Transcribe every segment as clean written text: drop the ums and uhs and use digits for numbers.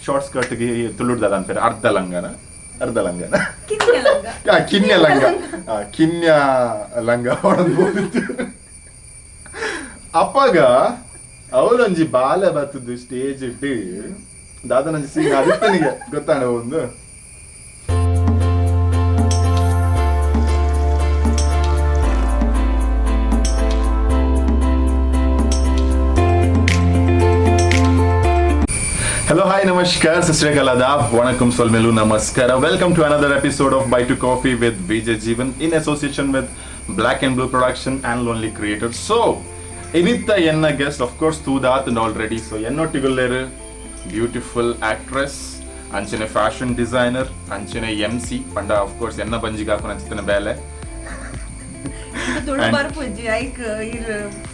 Short ಸ್ಕರ್ಟ್ಗೆ ತುಳುಡ್ದಲ್ಲ ಅಂತಾರೆ ಅರ್ಧ ಲಂಗನ ಕಿನ್ಯ ಲಂಗ ಹೊಡೆದು ಅಪ್ಪಗ ಅವಳೊಂಜಿ ಬಾಲ ಬತ್ತದು ಸ್ಟೇಜ್ ಇಟ್ಟು ದಾದನಂಜಿ ಸೀನ್ ಅದಕ್ಕೆ ಗೊತ್ತಾಣ ಒಂದು Hello, hi, namaskar, Sasriyakal, Adab, Vanakkam, Solmelu, Namaskara. Welcome to another episode of Bite to Coffee with Vijay Jeevan in association with Black and Blue Production and Lonely Creators. So, initha enna guest, of course, Tudat and already. So, ennottigulleru beautiful actress, anchine fashion designer, anchine MC, panda of course enna banjiga hakuna anchitana bele.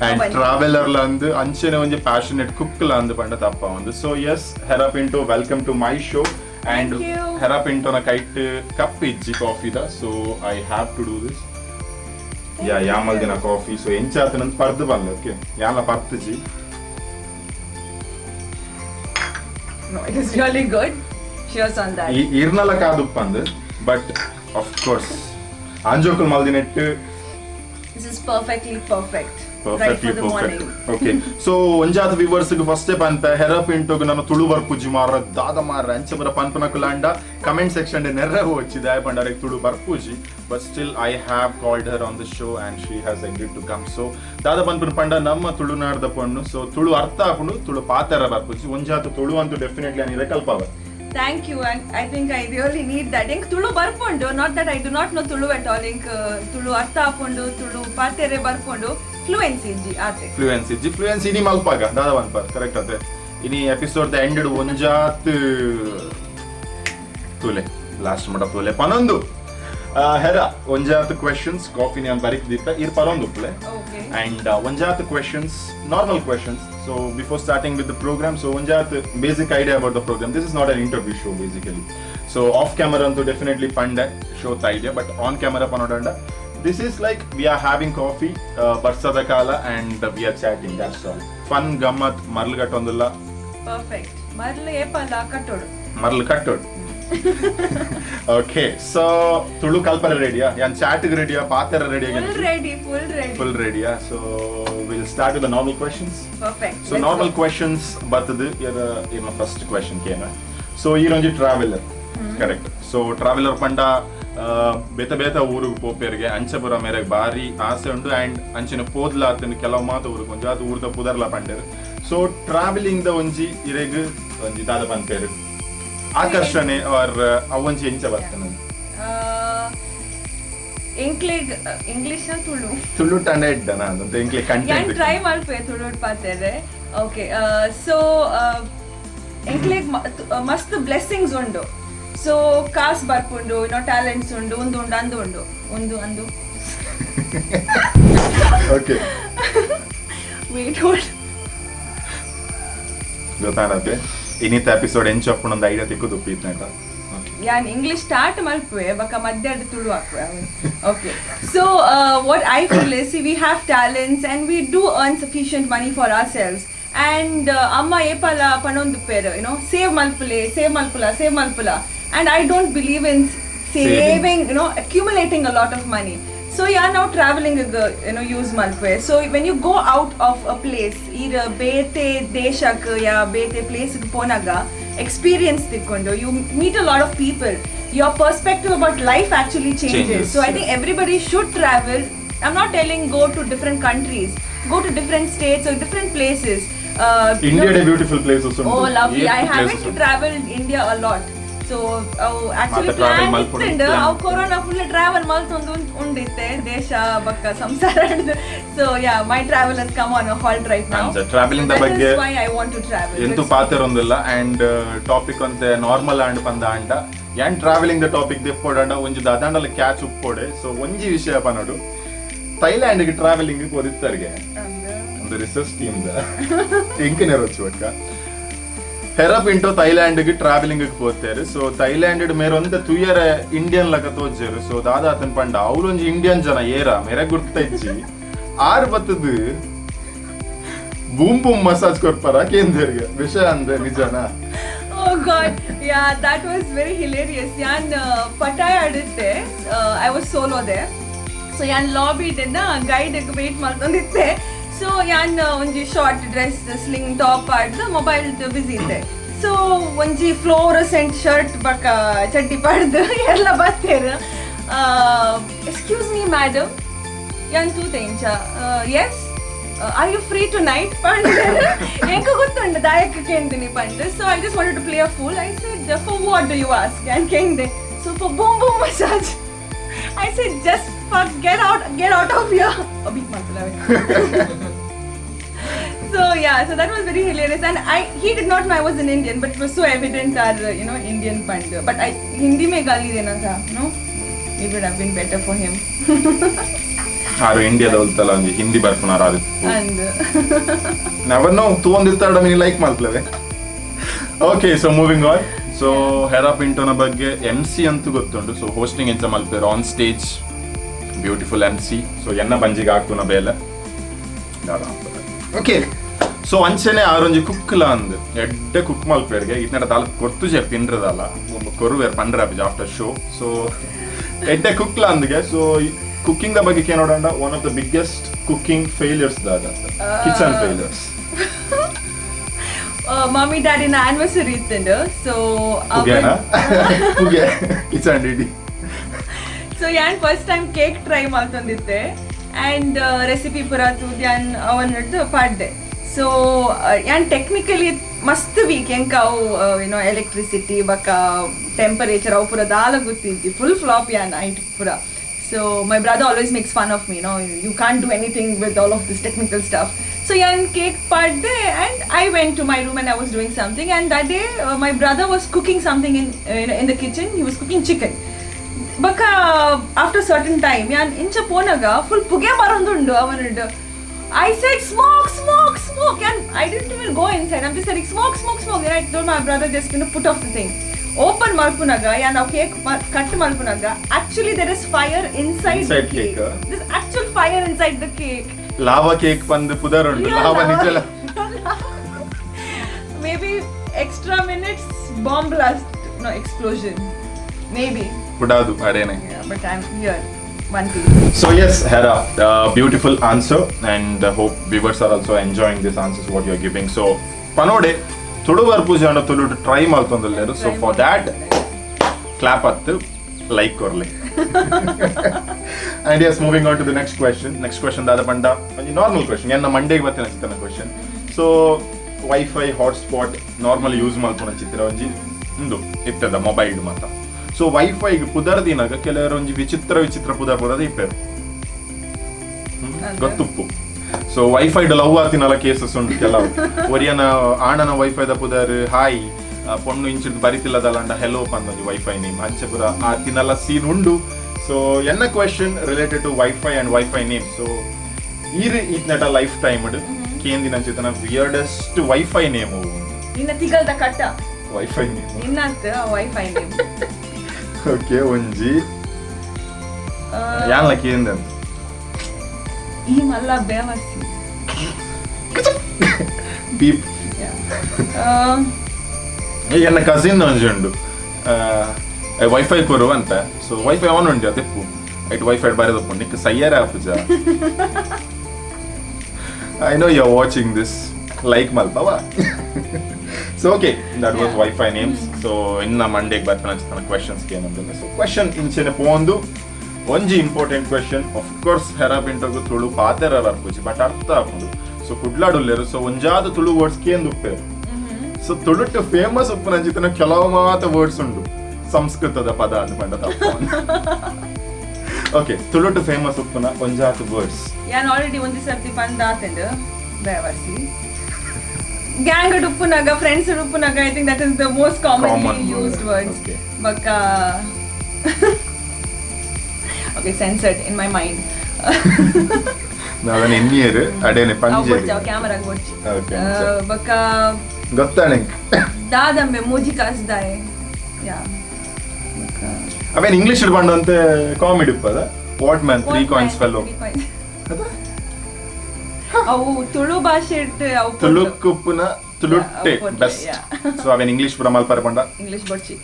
And traveler landu anchene onje passionate cook landu panda tappa undu. So yes, Hera Pinto, welcome to my show. And Hera Pinto na kite cup ijji coffee da, so I have to do this. Yeah, yamal dina coffee. So enchaathu nan pardu banle, okay? Yalla partiji. No, it is really good. Cheers on that. Irnala kaadu pandu, but of course anjokul maldinettu. This is perfectly perfect. Right for the morning. Okay. So onjat viewers gu first step anta Hera Pinto gu nanu tulu barpuji marra dada marra anchebara panpanakulanda comment section de nerra ochide ay pandare tulu barpuji, but still I have called her on the show and she has agreed to come. So dada panpun panda namma tulu narda ponnu, so tulu artha apundu tulu paatara barpuji onjat tulu antu definitely ani rekalpava. Thank you, and I think I really need that. Ink Tulu barpondo, not that I do not know Tulu at all. Ink Tulu artha apondo, Tulu patere barpondo, fluency ji ate. Fluency ini malpaga, dada vanpar, correct ate. Ini episode the ended onjat tule, last mata tule. Panandu, Hera, onjat questions, coffee ni an barik dipa, ir parandu tule. Okay. And onjat questions, normal questions. So before starting with the program, so onjat basic idea about the program. This is not an interview show basically. So off camera antu definitely panda show the idea, but on camera panodanda. This is like we are having coffee, barsada kala, and we are chatting. That's all. Fun gammat marlu kattondilla. Perfect. Marlu epala kattodu. Marlu kattodu. Okay, so Tulu kalpara ready ya? Yan chat ready ya? Paatara ready ya? Full ready ya? So we'll start with the normal questions. Perfect. So normal questions battadu your first question kena. So you onji traveler. Correct. So traveler panda beta ಊರು ಪೋಪೇರಿಗೆ ಅಂಚಪುರ ಮೇರೆಗೆ ಬಾರಿ ಆಸೆ ಉಂಟು and ಅಂಚಿನ ಪೋದ್ಲ ಆತನ ಕೆಲವು ಮಾತು ಊರು ಕೊಂಚ ಅದು ಊರ್ದ ಪುದರ್ಲ ಪಂಡೇರು. ಸೊ ಟ್ರಾವೆಲಿಂಗ್ ದ ಒಂಜಿ ಇರೆಗ್ ಒಂಜಿ ದಾದ ಪಂಪೇರು ಆಕರ್ಷಣೆ ಆರ್ ಅವೊಂಜಿ ಎಂಚ ಬರ್ತಾನೆ ಇಂಗ್ಲಿಷ್ ನ ತುಳು ಟಂಡ ಇಡ್ಡ ನಾನು ಅಂತ ಇಂಗ್ಲಿಷ್ ಕಂಟೆಂಟ್ ಟ್ರೈ ಮಾಡ್ಪೆ ತುಳು ಪಾತೇರೆ. ಓಕೆ, ಸೊ ಇಂಗ್ಲಿಷ್ ಮಸ್ತ್ ಬ್ಲೆಸ್ಸಿಂಗ್ಸ್ ಉಂಡು. ಸೊ ಕಾಸ್ ಬರ್ಪುಂಡು, ಟ್ಯಾಲೆಂಟ್ಸ್ ಉಂಡು, ಅಂದು ಅಂದು ಓಕೆ ವೇಟ್ ಹೋಲ್ಡ್ ಗೊತ್ತಾನತ್ತೆ ಇನ್ನಿತ ಎಪಿಸೋಡ್ ಎಂಚಪ್ಪು ಒಂದು ಐಡಿಯಾ ತಿಕ್ಕು ಪೀತ್ನಾಟ. ಯಾನ್ ಇಂಗ್ಲಿಷ್ ಸ್ಟಾರ್ಟ್ ಮಲ್ಪುವೆ ಬಕ ಮಧ್ಯಾಹ್ನ ತುಳು ಹಾಕುವೆ. Okay, so what I feel is we have talents and we do earn sufficient money for ourselves. And amma epala panondu peru, save malpula. And I don't believe in saving, accumulating a lot of money. So yeah, now traveling, use malpue. So when you go out of a place, either bete deshak ya bete place ku ponaga, experience tikkondo, you meet a lot of people. Your perspective about life actually changes. So I think everybody should travel. I'm not telling go to different countries, go to different states or different places. India is a beautiful place also. Oh, lovely. I haven't traveled India a lot. So actually plan ittinde corona full travel maltondu unditte desha bakka samsara. So yeah, my travel has come on a halt right now. And traveling the bagge that's why I want to travel. Entu paatirondilla and topic ante normal and panda anta yan traveling the topic deppodanda onju dadandala catch uppode. So onji vishaya panodu Thailand ಗೆ traveling ಗೆ ಹೋದಿತ್ತರ್ಗೆ ಒಂದು research team the ಎಂಕನೇ ರೋಚು ಅಕ್ಕ Hera Pinto Thailand ಗೆ traveling ಗೆ ಹೋಗ್ತಾರೆ. So Thailand ಮೇರೆ ಒಂದು ತುಯರ Indian ಲಕ ತೋಜರು. ಸೊ ದಾದಾ ಅತನ್ ಪಂಡ ಅವಳೊಂಜಿ ಇಂಡಿಯನ್ ಜನ ಏರ ಮೇರೆ ಗುರ್ತ ಇಜ್ಜಿ ಆರ್ ಬತ್ತದು ಬೂಮ್ ಬೂಮ್ ಮಸಾಜ್ ಕೊರ್ಪರ ಕೇಂದ್ರಿಗೆ ವಿಷಯ ಅಂದ್ರೆ ನಿಜನಾ? Oh god, yeah, that was very hilarious. Yan Pattaya aditte, I was solo there. So yan lobby dinna guide wait maltonditte. So yan onji short dress sling top addu mobile busy itte. So onji fluorescent shirt baka chaddi paddu ella battera. Excuse me madam, yan two things. Yes, are you free tonight? Enka gottundu dayakku kendini pandu. So I just wanted to play a fool. I said, for what do you ask? And kende, so for boom boom massage. I said, just fuck, get out of here. Abhi matla. So yeah, so that was very hilarious, and he did not know I was an Indian, but it was so evident our Indian pandu. But I Hindi mein gali dena tha, no? It would have been better for him. ಆರು ಇಂಡಿಯಾದ ಉಲ್ತಲ್ಲ ಒಂಜಿ ಹಿಂದಿ ಬರ್ಪುನಾರ ಆದಿತ್ತು And never know ತೂ ಒಂದಿರ್ತಾಡ ಮಿನಿ like ಮಾಡ್ಲವೆ. Okay, so moving on. So Hera ಪಿಂಟೋನ ಬಗ್ಗೆ MC ಅಂತೂ ಗೊತ್ತುಂಟು. ಸೊ ಹೋಸ್ಟಿಂಗ್ ಎಂಚ ಮಲ್ಪೇರು on stage, beautiful MC. So ಎನ್ನ ಬಂಜಿಗೆ ಹಾಕ್ತುನ ಬೇಲೆ ಓಕೆ. ಸೊ ಅಂಚೆನೆ ಆರೊಂಜಿ ಕುಕ್ಕಲ ಅಂದ್ ಎಡ್ಡೆ ಕುಕ್ ಮಲ್ಪೇರ್ಗೆ ಇತ್ನಡ ದಾಲ್ ಕೊರ್ತು ಜೆ ಪಿಂಡ್ರದಲ್ಲ ಕೊರುವೇರ್ ಪಂಡ್ರಾಪಿಜ್ ಆಫ್ಟರ್ ಶೋ. ಸೊ ಎಡ್ಡೆ ಕುಕ್ಲ ಅಂದ್ಗೆ. ಸೊ ಕುಕ್ಕಿಂಗ್ ದ ಬಗ್ಗೆ ಕೇಳೋಣ. One of the biggest cooking failures kitchen failures. Mummy ಡ್ಯಾಡಿನ ಆನಿವರ್ಸರಿ ಇತ್ತಂಡು. ಸೊ ಕಿಚನ್ ಡಿಡಿ. ಸೊ ಯಾನ್ ಫಸ್ಟ್ ಟೈಮ್ ಕೇಕ್ ಟ್ರೈ ಮಾಡ್ತಂದಿದ್ದೆ, ಆ್ಯಂಡ್ ರೆಸಿಪಿ ಪೂರ ತೂದ್ಯಾನ್ ಅವನ್ನದ್ದು ಪಾಡ್ದೆ. ಸೊ ಯಾನ್ ಟೆಕ್ನಿಕಲಿ ಮಸ್ತ್ ವೀಕ್ ಎಂಕ ಅವು ಎಲೆಕ್ಟ್ರಿಸಿಟಿ ಬಕ್ಕ ಟೆಂಪರೇಚರ್ ಅವು ಪೂರ ದಾಲ ಗೊತ್ತಿದ್ದಿ ಫುಲ್ ಫ್ಲಾಪ್ ಯಾನ್ ಐಟ್ ಪೂರ. So my brother always makes fun of me, you can't do anything with all of this technical stuff. So yan cake part day, and I went to my room and I was doing something, and that day my brother was cooking something in the kitchen. He was cooking chicken. Baka after certain time yan incha ponaga full puge barondundu avanadu. I said smoke, and I didn't even go inside. I'm just saying smoke, and I told my brother just put off the thing. Open malpunaga and our cake cut malpunaga, actually there is fire inside the cake. There's actual fire inside the cake. Lava cake pandu pudarundu. Lava nijala. Maybe extra minutes, bomb blast, explosion. Maybe. Pudadu adene. Yeah, but I'm here. One piece. So yes, Hera, beautiful answer, and hope viewers are also enjoying this answers what you are giving. So panode ತುಳುವರ್ ಪೂಜೆ ಅಣ್ಣ Tulu try ಮಾಡ್ತಂದಲ್ಲೇರು. So for that clap ಹತ್ತು like ಕೊರ್ಲಿ. And yes, moving on to the next question ದಾದ ಪಂಡ ಒಂಜಿ normal question. ಎನ್ನ ಮಂಡೇಗೆ ಬರ್ತೀನಿ ಚಿತ್ತನ question. So wifi hotspot normal use ಮಾಡ್ಕೊಂಡು ಚಿತ್ರ ಒಂಜಿ ಒಂದು ಇರ್ತದ ಮೊಬೈಲ್ ಮಾತ. ಸೊ ವೈಫೈಗೆ ಪುದರ್ದಿನಾಗ ಕೆಲವರು ಒಂಜಿ ವಿಚಿತ್ರ ಪುದರ್ ಇಪ್ಪೇರು ಗೊತ್ತುಪ್ಪು. ಸೊ ವೈಫೈಡ್ ಲವ್ ಆತಿನಲ್ಲ ಕೇಸಸ್ ಉಂಟು ಕೆಲವು. ಒರಿಯನ ಆಣನ ವೈಫೈದ ಪುದರ್ ಹಾಯ್ ಪೊಣ್ಣು ಇಂಚಿಡ್ ಬರಿತಿಲ್ಲದಲ್ಲ ಹೆಲೋ ಪಂದೊಂದು ವೈಫೈ ನೇಮ್ ಅಂಚೆ ಪುರ ಆತಿನಲ್ಲ ಸೀನ್ ಉಂಡು. ಸೊ ಎನ್ನ question related to WiFi and WiFi name. So ಈರ್ ಇತ್ನಟ ಲೈಫ್ ಟೈಮ್ ಕೇಂದಿನ ಚಿತನ ವಿಯರ್ಡೆಸ್ಟ್ ವೈಫೈ ನೇಮ್ ನಿನ್ನ ತಿಗಲ್ದ ಕಟ್ಟ ವೈಫೈ ನೇಮ್ ನಿನ್ನಂತ ವೈಫೈ ನೇಮ್. ಓಕೆ, ಒಂಜಿ ಯಾನ್ಲ ಕೇಂದ ಈ ಮಲ್ಲ ಬೇವರ್ಸಿ ಬೀಪ್. ನನ್ನ ಕಸಿನ್ ಒಂಜಿ ಉಂಡು ವೈಫೈ ಕೊರು ಅಂತ. ಸೊ ವೈಫೈ ಆನ್ ಉಂಟು ಅದೆಪ್ಪು ಐಟ್ ವೈಫೈ ಬರೆದಪ್ಪು ನಿಕ್ ಸಯ್ಯರ ಪೂಜ. I know you are watching this like ಮಲ್ಪವಾ. So okay, that was wifi names. So ಇನ್ನ ಮಂಡೇಗೆ ಬರ್ತಾನೆ ಕ್ವೆಶನ್ಸ್ಗೆ ಏನಂದ್ರೆ. ಸೊ ಕ್ವೆಶನ್ ಇಂಚೆನೆ ಪೋಂದು ಒಂಜಿ important question. Of course Hera ಪಿಂಟೋಗು ತುಳು ಪಾತೆರ ಅರ್ಪುಜಿ ಬಟ್ ಅರ್ಥ ಆಪುಂಡು. ಸೊ ಕುಡ್ಲಾಡುಲ್ಲೇರು. ಸೊ ಒಂಜಾದ ತುಳು ವರ್ಡ್ಸ್ ಕೇಂದು ಉಪ್ಪೇರು. ಸೊ ತುಳುಟ್ಟು ಫೇಮಸ್ ಉಪ್ಪುನ ಜಿತನ ಕೆಲವು ಮಾತ ವರ್ಡ್ಸ್ ಉಂಡು ಸಂಸ್ಕೃತದ ಪದ ಅಂತ ಪಂಡ ತಪ್ಪ. ಓಕೆ, ತುಳುಟ್ಟು ಫೇಮಸ್ ಉಪ್ಪುನ ಒಂಜಾತ ವರ್ಡ್ಸ್ ಯಾನ್ ಆಲ್ರೆಡಿ ಒಂದಿ ಸರ್ತಿ ಪಂದ ಆತಂಡು ಬೇವರ್ಸಿ. ಗ್ಯಾಂಗ್ ಉಪ್ಪುನಾಗ ಫ್ರೆಂಡ್ಸ್ ಉಪ್ಪುನಾಗ I think that is the most commonly used words. ಬಕ್ಕ okay, censored in my mind. ನಾವನ್ನ ಎನ್ನಿಯರ್ ಅಡೇನೆ ಪಂಜೇರಿ ಕ್ಯಾಮೆರಾ ಗೊಚ್ಚಿ ಬಕ್ಕ ಗೊತ್ತಾನೆ ದಾದಂಬೆ ಮೂಜಿ ಕಾಸ್ದಾಯೆ. ಯಾ ಬಕ್ಕ ಅವೇನ್ ಇಂಗ್ಲಿಷ್ ಇಡ್ಬಂಡಂತೆ ಕಾಮಿಡಿ ಉಪ್ಪದ ವಾಟ್ ಮ್ಯಾನ್ 3 ಕಾಯಿನ್ಸ್ ಫೆಲ್ಲೋ ಅವು ತುಳು ಭಾಷೆ ಇಟ್ಟು ಅವು ತುಳುಕುಪ್ಪುನ ಬೆಸ್ಟ್ ಸೊ ಅವೇನ್ ಇಂಗ್ಲಿಷ್ ಪುರ ಮಲ್ಪರೆ ಪಂಡ ಇಂಗ್ಲಿಷ್ ಬೊಚ್ಚಿ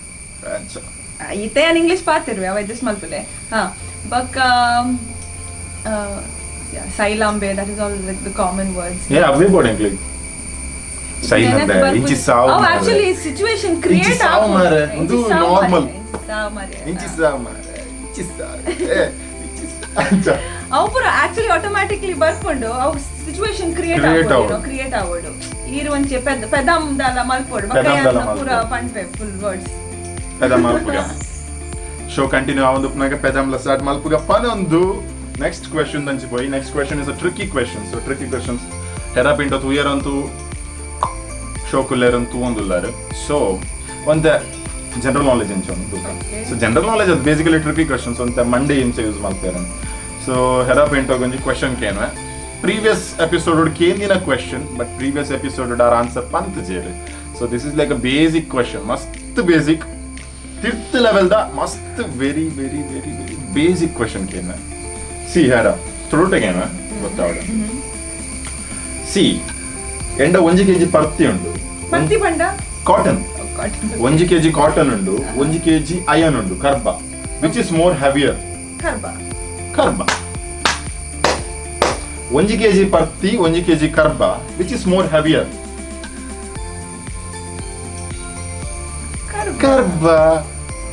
ಈತೆ ನಾನು ಇಂಗ್ಲಿಷ್ ಪಾತಿರುವೆ ಅವ ಅಡ್ಜಸ್ಟ್ ಮಲ್ಪಲೆ ಹಾ ಬಕ್ಕ ಸೈಲಾಂಬೆ that is all like the common words ಅವೇ ಬೋರ್ಡ್ ಇಂಗ್ಲಿಷ್ ಸೈಲಾಂಬೆ ಇಂಚಿ ಸಾವು ಅವ ಆಕ್ಚುಲಿ ಸಿಚುವೇಶನ್ ಕ್ರಿಯೇಟ್ ಸಾವು ಮಾರೆ ಇದು ನಾರ್ಮಲ್ ಸಾವು ಮಾರೆ ಇಂಚಿ ಸಾವು ಮಾರೆ ಇಂಚಿ ಸಾವು ಅವು ಪೂರ ಆಕ್ಚುಲಿ ಆಟೋಮ್ಯಾಟಿಕ್ಲಿ ಬರ್ಕೊಂಡು ಅವು ಸಿಚುವೇಶನ್ ಕ್ರಿಯೇಟ್ ಆಗೋಡು ಈರು ಒಂಚೆ ಪೆದಮ್ದಲ ಮಲ್ಪೋಡು ಬಕ್ಕ ಪೂರ ಪಂಪೆ ಫುಲ್ ವರ್ಡ್ಸ್ ಪೆದಮ್ ಮಲ್ಪುಗ ಶೋ ಕಂಟಿನ್ಯೂ ಆವೊಂದುಪ್ನಾಗ ಪೆದಮ್ಲ ಸ್ಟಾರ್ಟ್ ಮಲ್ಪುಗ ಪನೊಂದು ನೆಕ್ಸ್ಟ್ ಕ್ವೆಶ್ಚನ್ ದಂಚಿ ಪೋಯಿ next question is a tricky question so tricky questions ಹೆರಾಪಿಂಟೋ ತೂಯರಂತೂ ಶೋ ಕುಲ್ಲೇರಂತೂ ಒಂದುಲ್ಲಾರು ಸೊ ಒಂದೆ ಜನರಲ್ ನಾಲೆಜ್ ಇಂಚ ಒಂದು ಸೊ ಜನರಲ್ ನಾಲೆಜ್ ಅದು ಬೇಸಿಕಲಿ ಟ್ರಿಕಿ ಕ್ವೆಶ್ಚನ್ಸ್ ಅಂತ ಮಂಡೇ ಇಂಚ ಯೂಸ್ ಮಾಡ್ತಾರೆ ಸೊ ಹೆರಾಪಿಂಟೋ ಗೊಂಜಿ ಕ್ವೆಶ್ಚನ್ ಕೇನ್ವೆ ಪ್ರೀವಿಯಸ್ ಎಪಿಸೋಡ್ ಕೇಂದಿನ ಕ್ವೆಶ್ಚನ್ ಬಟ್ ಪ್ರೀವಿಯಸ್ ಎಪಿಸೋಡ್ ಆರ್ ಆನ್ಸರ್ ಪಂತ್ ಜೇರು so this is like a basic question ಮಸ್ತ್ ಬೇಸಿಕ್ ಫಿಫ್ತ್ ಲೆವೆಲ್ ದ ಮಸ್ತ್ very very very very basic question ಕೇನ್ವೆ ಸಿ ಹೆರಾ ತುಳುಟಗೇನ ಗೊತ್ತಾವಡ ಸಿ ಎಂಡ 1 kg ಪರ್ತಿ ಉಂಡು ಪರ್ತಿ ಬಂಡ ಕಾಟನ್ 1 kg ಕಾಟನ್ ಉಂಡು 1 kg ಅಯನ್ ಉಂಡು ಕರ್ಬ ವಿಚ್ ಇಸ್ ಮೋರ್ ಹೆವಿಯರ್ ಕರ್ಬ 1 kg ಪರ್ತಿ 1 kg ಕರ್ಬ ವಿಚ್ ಇಸ್ ಮೋರ್ ಹೆವಿಯರ್ ಕರ್ಬ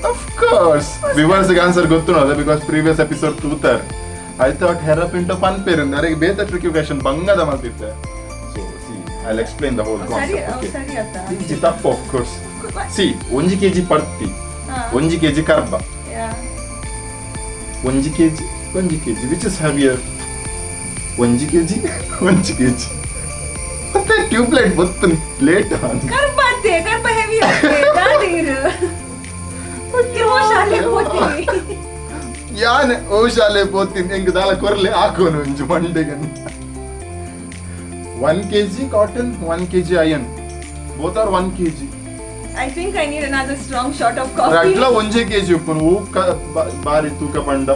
ಆಫ್ ಕೋರ್ಸ್ ವಿವರ್ಸ್ ಗೆ ಆನ್ಸರ್ ಗೊತ್ತುನೋದ ಬಿಕಾಸ್ ಪ್ರೀವಿಯಸ್ ಎಪಿಸೋಡ್ ತೂತಾರ್ ಐ ಥಾಟ್ ಹೆರಾಪಿಂಟೋ ಪನ್ ಪೇರಿಂದ ಅರೆಗೆ ಬೇತ ಟ್ರಿಕಿ ಕ್ವೆಶ್ಚನ್ ಬಂಗದ ಮಲ್ತಿದ್ದೆ so see I explain the whole concept okay ಇದು ತಪ್ಪು ಆಫ್ ಕೋರ್ಸ್ ಸಿ 1 kg ಪರ್ತಿ 1 kg ಕರ್ಬ 1 kg which is heavier 1 kg ಮತ್ತೆ ಟ್ಯೂಬ್ಲೈಟ್ ಬತ್ತು ಲೇಟ್ ಕರ್ಬ ಹೆವಿ ದಾದಿರು ಶಾಲೆ ಹೋಗ್ತೀನಿ ಯಾನೆ ಓ ಶಾಲೆ ಹೋಗ್ತೀನಿ ಹೆಂಗ ದಾಲ ಕೊರ್ಲೆ ಹಾಕೋನು ಇಂಚು ಮಂಡೆಗೆ 1 kg cotton 1 kg iron both are 1 kg I think I need another strong shot of coffee ರಟ್ಲ 1 kg ಉಪ್ಪುನು ಊ ಬಾರಿ ತೂಕ ಪಂಡ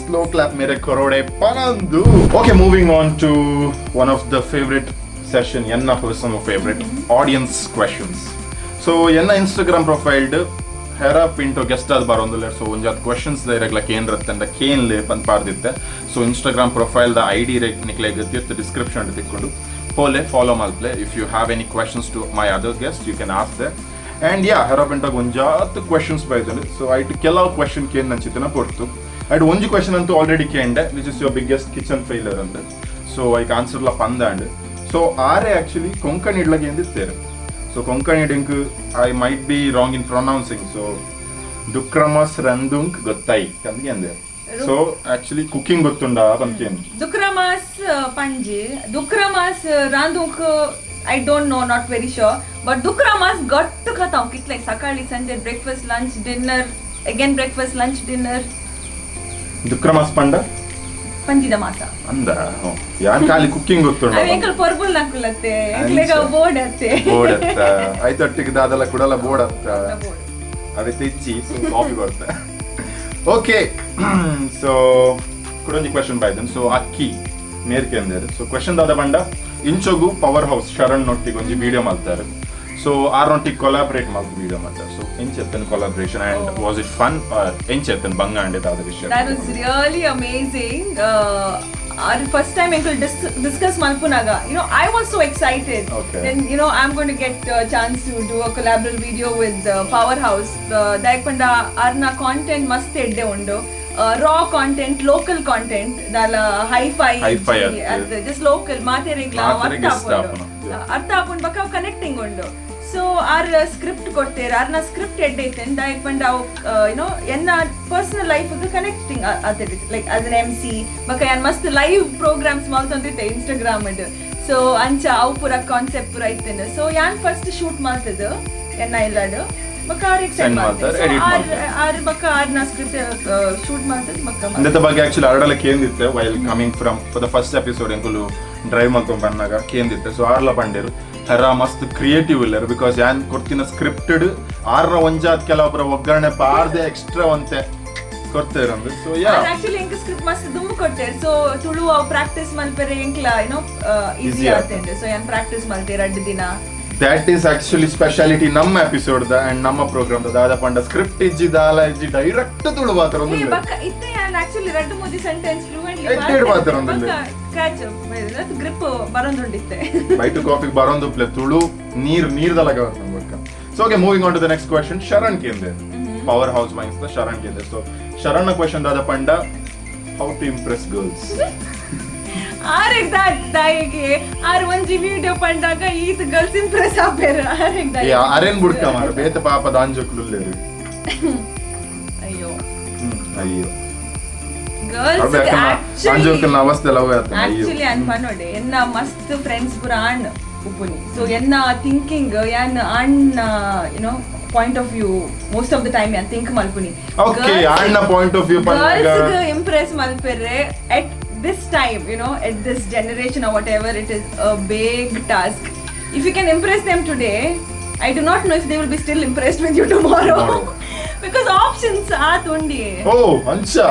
slow clap mere korode panandu okay moving on to one of the favorite session enna personal favorite audience questions so enna Instagram profile hera pinto guest ad barondule so onjat questions direct kenrattanda kenle pant parditte so Instagram profile the id nikle gaditte description tikkondu pole follow malple if you have any questions to my other guest you can ask there and yeah hera pinto onjat questions baidale so I to kella question ken nanchitena portu I ಒಂದು question ಅಂತೂ already ಕೇಂಡೆ which is your biggest kitchen failure ಅಂತ so ಐಕ್ answer ಲ ಪಂದಾಂಡ್ so ಆರೆ actually Konkani ಇಡ್ಲಗೆ ಎಂದಿತ್ತೇರು ಸೊ ಕೊಂಕಣಿ ಡಿಂಕ್ I might be wrong in pronouncing so ದುಕ್ರಮಸ್ ರಂದುಂಕ್ ಗೊತ್ತೈ ಕಂದಿಗೆ ಅಂದೆ ಸೊ ಆಕ್ಚುಲಿ ಕುಕಿಂಗ್ ಗೊತ್ತುಂಡ ಬಂತೇನು ದುಕ್ರಮಸ್ ಪಂಜಿ ದುಕ್ರಮಸ್ ರಾಂದುಂಕ್ I don't know, not very sure, but dukramas got to khata kit like sakali sanjay breakfast lunch dinner again breakfast lunch dinner ದುಕ್ರಮಸ್ ಪಂಡ ಪಂಜಿದ ಮಾಸ ಅಂದ ಯಾನ್ ಖಾಲಿ ಕುಕಿಂಗ್ ಗೊತ್ತುಂಡ ಅವೇಕಲ್ ಪರ್ಬುಲ್ ನಕುಲತ್ತೆ ಎಂಕ್ಲೆಗ ಬೋರ್ಡ್ ಅತ್ತೆ ಐತೊಟ್ಟಿಗೆ ದಾದಲ ಕುಡಲ ಬೋರ್ಡ್ ಅತ್ತ ಅವೆ ತೆಚ್ಚಿ ಕಾಫಿ ಬರ್ತೆ ಓಕೆ ಸೊ ಕುಡೊಂಜಿ ಕ್ವೆಶ್ಚನ್ ಬೈದನ್ ಸೊ ಅಕ್ಕಿ ಮೇರ್ಕೆ ಅಂದೇರು ಸೊ ಕ್ವೆಶ್ಚನ್ ದಾದ ಬಂಡ ಇಂಚೋಗು ಪವರ್ ಹೌಸ್ ಶರಣ್ ನೊಟ್ಟಿಗೆ ಒಂಜಿ ವಿಡಿಯೋ ಮಾಡ್ತಾರೆ ಸೊ ಆರ್ ನೊಟ್ಟಿಗೆ ಕೊಲಾಬ್ರೇಟ್ ಮಾಡ್ದು ವಿಡಿಯೋ ಮಾಡ್ತಾರೆ ಸೊ ಎಂಚೆತ್ತನ್ collaboration and was it fun or ಎಂಚೆತ್ತನ್ ಬಂಗ ಅಂಡೆ ದಾದ ವಿಷಯ that was really amazing our first time I could discuss malpunaga you know I was so excited then you know I'm going to get a chance to do a collaborative video with Powerhouse daikpanda arna content mast edde undu raw content local content dala hi-fi just local materegla artha apun baka connecting undu so our script kotter arna script eddaiten daikpanda you know enna personal life gu connecting atedi like as an MC baka yan mast live programs maltondite Instagram adu so ancha avu pura concept pura itene so yan first shoot maltadu enna illadu baka ar send maltadu ar baka arna script shoot maltadu baka andata ಬಗ್ಗೆ actually arಡಲ ಕೇಂದಿತ್ತೆ while coming from for the first episode ಎಂಕುಲು drive ಮಾಡ್ಕೊಂಡು ಬಂದಾಗ ಕೇಂದಿತ್ತೆ so ಆರ್ಲ ಪಂಡೇರು ಹರ ಮಸ್ತ್ creative ಇಲ್ಲರು because ಯಾನ್ ಕೊಡ್ತಿನ scripted ಆರ್ನ ಒಂಜಾತ್ ಕೆಲವೊಬ್ಬರ ಒಗ್ಗರಣೆ ಬಾರ್ದೆ extra ಒಂತೆ ಕೊಡ್ತೇವೆ ಅಂದ್ರೆ ಸೊ ಯಾ ಆಕ್ಚುಲಿ ಎಂಕ್ ಸ್ಕ್ರಿಪ್ಟ್ ಮಸ್ತ್ ದುಂಬು ಕೊಟ್ಟೆ ಸೊ ತುಳು ಅವು ಪ್ರಾಕ್ಟೀಸ್ ಮಲ್ಪೆರೆ ಎಂಕ್ಲ ಈಸಿ Easy ಆಗ್ತದೆ ಸೊ ಏನ್ ಪ್ರಾಕ್ಟೀಸ್ ಮಲ್ತೆ 2 ದಿನ ದಟ್ ಈಸ್ ಆಕ್ಚುಲಿ ಸ್ಪೆಷಾಲಿಟಿ ನಮ್ಮ ಎಪಿಸೋಡ್ ದ ಅಂಡ್ ನಮ್ಮ ಪ್ರೋಗ್ರಾಮ್ ದಾದ ಪಂಡ ಸ್ಕ್ರಿಪ್ಟ್ ಇಜ್ಜಿದಾಲ ಇಜ್ಜಿ ಡೈರೆಕ್ಟ್ ತುಳು ಮಾತ್ರ ಏ ಒಂದು ಬಕ್ಕ ಇತ್ತೆ ಯಾನ್ ಆಕ್ಚುಲಿ 2-3 ಸೆಂಟೆನ್ಸ್ ಫ್ಲೂಯೆಂಟ್ಲಿ ಎಡ್ಡೆಡ್ ಮಾತ್ರ ಒಂದಿಲ್ಲ. ಕ್ಯಾಚ್ ಅಪ್ ಗ್ರಿಪ್ ಬರೋಂದುಂಡಿತ್ತೆ ಬೈಟು ಕಾಫಿ ಬರೋಂದು ಪ್ಲೇ ತುಳು ನೀರ್ದಲಗ ಬಕ್ಕ so okay moving on to the next question Sharan ಕೇಂದ್ರ power house wins the Sharan ಕೇಂದ್ರ ಸೊ ಶರಣ್ ಕ್ವೆಶ್ಚನ್ ದಾದ ಪಂಡ ಹೌ ಟು ಇಂಪ್ರೆಸ್ ಗರ್ಲ್ಸ್ ಆರೆಗ್ ದಾಯಿಗೆ ಆರ್ ಒಂಜಿ ವಿಡಿಯೋ ಪಂಡಾಗ ಈತ್ ಗರ್ಲ್ಸ್ ಇಂಪ್ರೆಸ್ ಆಪೇರ ಆರೆಗ್ ದಾಯಿ ಅರೇನ್ ಬುಡ್ಕ ಮಾರ ಬೇತ ಪಾಪ ದಾಂಜೋಕ್ಲುಲ್ಲೇರು ಅಯ್ಯೋ ಅಯ್ಯೋ ಗರ್ಲ್ಸ್ ದಾಂಜೋಕ್ಲನ ಅವಸ್ಥೆ ಲವ್ ಆಯ್ತು ಅಯ್ಯೋ ಆಕ್ಚುಲಿ ಅನ್ಪನೋಡೆ ಎನ್ನ ಮಸ್ತ್ ಫ್ರೆಂಡ್ಸ್ ಪುರ ಆಣ್ ಉಪುನಿ ಸೊ ಎನ್ನ ಥಿಂಕಿಂಗ್ ಯಾನ್ ಆಣ್ point of view most of the time ಯಾನ್ ಥಿಂಕ್ ಮಲ್ಪುನಿ ಓಕೆ ಆಣ್ಣ ಪಾಯಿಂಟ್ ಆಫ್ ವ್ಯೂ ಪಂಡ ಗರ್ಲ್ಸ್ ಇಂಪ್ರೆಸ್ ಮಲ್ಪೆರೆ at this time, at this generation or whatever, it is a big task. If you can impress them today, I do not know if they will be still impressed with you tomorrow. Because options are tundi. Oh, ancha.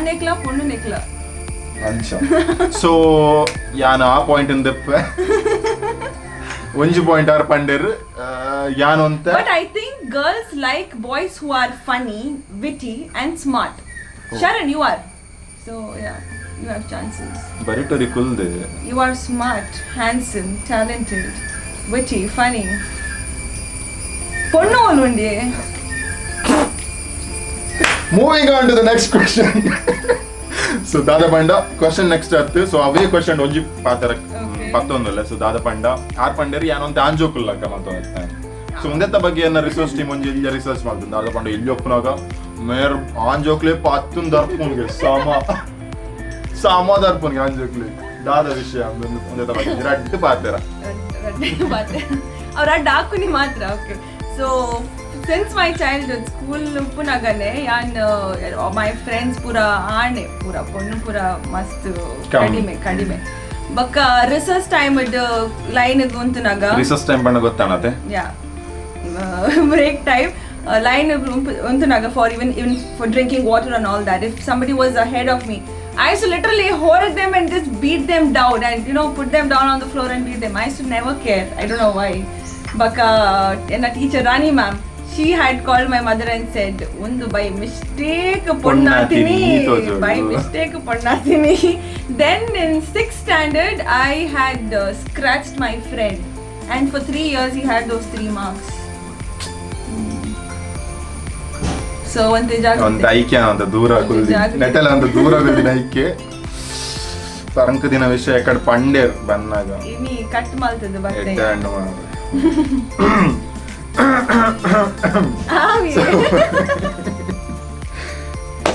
Nekla, punnu nekla. Ancha. So, yana a point in the ಒಂಜಿ point R ಪಂಡರ್ ಯಾನ್ ಅಂತ But I think girls like boys who are funny, witty and smart. Sharan, you are. So, yeah, you have chances. ಬರಿಟರಿ ಕುಲ್ದೆ You are smart, handsome, talented, witty, funny. Ponnu onnundi. Moving on to the next question. So, Dada Panda, question next attu. So, away question onji paatara pattondalla. So, Dada Panda, ಆರ್ ಪಂಡರಿ ಯಾನೊಂದು ಆಂಜೋಕುಲ್ಲಕ್ಕ ಮಾತಾಡ್ತಾ so ಒಂದೆತ್ತ ಬಗ್ಗೆ ಏನ research team ಒಂಜಿ ಇಲ್ಲಿ research ಮಾಡ್ತಾರೆ ದಾದ ಪಂಡ ಇಲ್ಲಿ ಒಪ್ಪನಾಗ ಮೇರ್ ಆಂಜೋಕ್ಲೆ ಪತ್ತುನ್ ದರ್ಪುನ್ಗೆ ಸಾಮ ದರ್ಪುನ್ಗೆ ಆಂಜೋಕ್ಲೆ ದಾದ ವಿಷಯ ಒಂದೆತ್ತ ಬಗ್ಗೆ ರಡ್ಡು ಪಾತೆರ ಅವ್ರ ಡಾಕುನಿ ಮಾತ್ರ okay so since my childhood school ಉಪ್ಪುನಾಗನೆ ಯಾನ್ ಮೈ ಫ್ರೆಂಡ್ಸ್ ಪೂರ ಆಣೆ ಪೂರ ಪೊಣ್ಣು ಪೂರ ಮಸ್ತ್ ಕಡಿಮೆ ಬಕ್ಕ ರಿಸರ್ಚ್ ಟೈಮ್ ಲೈನ್ ಗುಂತನಾಗ ರಿಸರ್ಚ್ ಟೈಮ್ ಬಣ್ಣ ಗೊತ್ತಾಣತೆ ಯಾ break time line untunaga for even for drinking water and all that if somebody was ahead of me I used to literally hold them and just beat them down and put them down on the floor and beat them. I used to never care. I don't know why. But a teacher Rani ma'am, she had called my mother and said undu by mistake ponnatini by mistake ponnatini. Then in 6th standard I had scratched my friend and for 3 years he had those 3 marks. So ಒಂದು ಐಕ್ಯ ಅಂತ ದೂರ ನೆಟಲ ಅಂತ ದೂರ ಐಕ್ಯ ತರಂಕ ದಿನ ವಿಷಯ ಕಡೆ ಪಂಡೇರ್ ಬಂದಾಗ ಇನಿ ಕಟ್ ಮಾಡ್ತದೆ ಬಟ್ಟೆ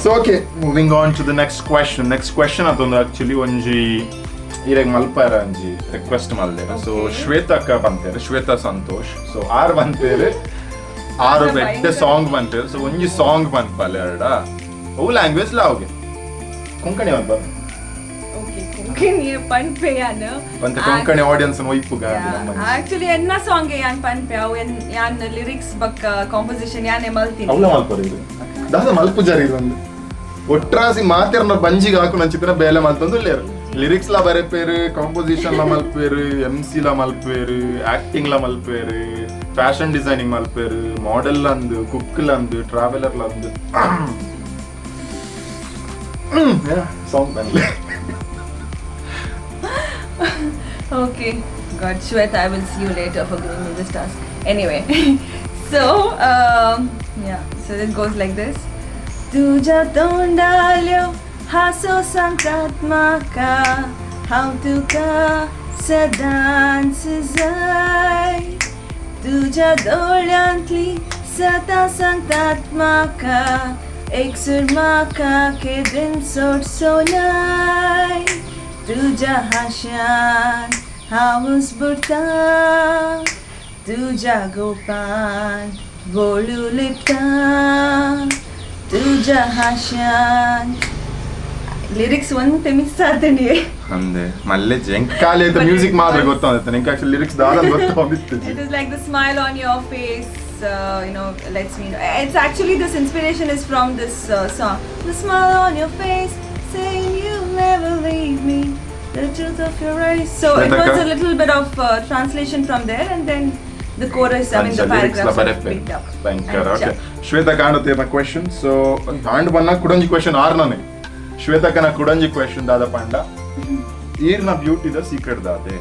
so okay moving on to the next question ಅದೊಂದು ಆಕ್ಚುಲಿ ಒಂಜಿ ಈಗ ಮಲ್ಪಾರ ಒಂಜಿ ರಿಕ್ವೆಸ್ಟ್ ಮಲ್ದೇರ ಸೊ ಶ್ವೇತಕ್ಕ ಬಂತೇರೆ ಶ್ವೇತಾ ಸಂತೋಷ್ ಸೊ ಆರ್ ಬಂತೇರೆ ಆರು ಬೆಟ್ಟ ಸಾಂಗ್ ಬಂತೇರೆ ಸೊ ಒಂಜಿ ಸಾಂಗ್ ಬಂದ್ಪಲ್ಲ ಎರಡ ಅವು ಲ್ಯಾಂಗ್ವೇಜ್ ಲಾವ್ಗೆ ಕೊಂಕಣಿ ಬಂತ ಓಕೆ ಕೊಂಕಣಿ ಪನ್ಪೆ ಯಾನ ಬಂತ ಕೊಂಕಣಿ ಆಡಿಯನ್ಸ್ ಒಯ್ಪು ಆಕ್ಚುಲಿ ಎನ್ನ ಸಾಂಗ್ ಯಾನ್ ಪನ್ಪೆ ಅವು ಯಾನ್ ಲಿರಿಕ್ಸ್ ಬಕ್ಕ ಕಾಂಪೋಸಿಷನ್ ಯಾನೆ ಮಲ್ತೀನಿ ಅವಳ ಮಲ್ಪರಿ ಇದು ದಾದ ಮಲ್ಪು ಜರಿ ಇದೊಂದು ಒಟ್ರಾಸಿ ಮಾತೆರ್ನ ಬಂಜಿಗೆ ಹಾಕು ನಂಚಿತ್ರ ಬೇಲೆ ಮಲ್ತೊಂದು ಲೇರು ಲಿರಿಕ್ಸ್ ಲ ಬರೆಪೇರು ಕಾಂಪೋಸಿಷನ್ ಲ ಮಲ್ಪೇರು MC ಲ ಮಲ್ಪೇರು ಆಕ್ಟಿಂಗ್ ಲ ಮಲ್ಪೇರು ಫ್ಯಾಷನ್ ಡಿಸೈನಿಂಗ್ ಮಲ್ಪೇರು ಮಾಡೆಲ್ ಅಂದು ಕುಕ್ ಲಂದು ಟ್ರಾವೆಲರ್ ಲಂದು ಸಾಂಗ್ ಬಂದ್ಲೆ Okay, God, Shweta, I will see you later for giving me this task. Anyway, so so it goes like this. Tuja tondalyo haso santatmaka how to ka sadan sizai Tuja dolyantli sata santatmaka eksurmaka kedin sort sonai Tuja hasyan hamus burta Tuja gopan bolu lipta Tuja hasyan lyrics ಒಂದ್ miss ಆತನಿ ಅಂದೆ ಮಲ್ಲೆ ಜಂಕಾಲೆ music ಮಾತ್ರ ಗೊತ್ತಾಗುತ್ತೆ ನಿಂಗೆ actually lyrics ದಾದ ಗೊತ್ತಾಗುತ್ತೆ it is like the smile on your face lets me know. It's actually, this inspiration is from this song. The smile on your face, saying you'll never leave me, the truth of your eyes. So it was a little bit of translation from there, and then the chorus, I mean the paragraphs are picked up. Okay. Shweta kandutte my question. So hand banna kudanji question arnane. Shweta kana kudanji question dada panda. Irna beauty the secret dade.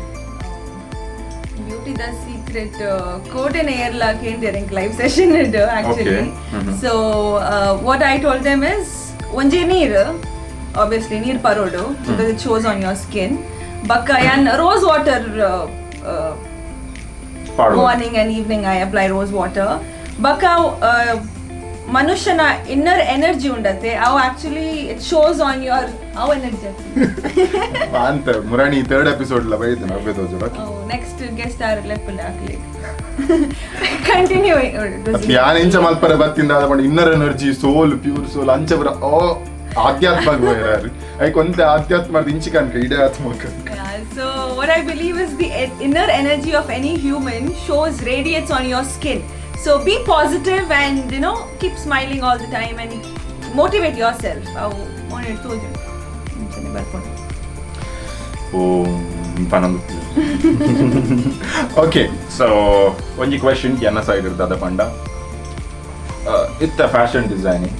Beauty the secret quote in air la during live session actually. Okay. Mm-hmm. So what I told them is onje neer, obviously neer parodu because it shows on your skin. Bakka and rose water morning and evening I apply rose water. Bakka ಮನುಷ್ಯನ inner energy ಉಂಡತೆ ಅವು actually it shows on your ಅವು energy ಅಂತ ಮುರಾಣಿ third episode ಲ ಬೈತೆ ನವ್ವೆ ತೋಜು next guest R ಲೆಪ್ಪಲ್ ಹಾಕ್ಲಿ continue ಯಾನ್ ಇಂಚ ಮಲ್ಪರೆ ಬತ್ತಿಂದ ಆದ ಬಂಡ ಇನ್ನರ್ ಎನರ್ಜಿ ಸೋಲ್ ಪ್ಯೂರ್ ಸೋಲ್ ಅಂಚ ಬರ ಓ ಆಧ್ಯಾತ್ಮ ಬೇರಾರು ಐ ಕೊಂತ ಆಧ್ಯಾತ್ಮ ಇಂಚಿ ಕನ್ಕ ಇಡೆ ಆತ್ಮಕ so what I believe is the inner energy of any human shows radiates on your skin. So be positive and keep smiling all the time and motivate yourself. Okay, so one question yana side irtada panda. It's fashion designing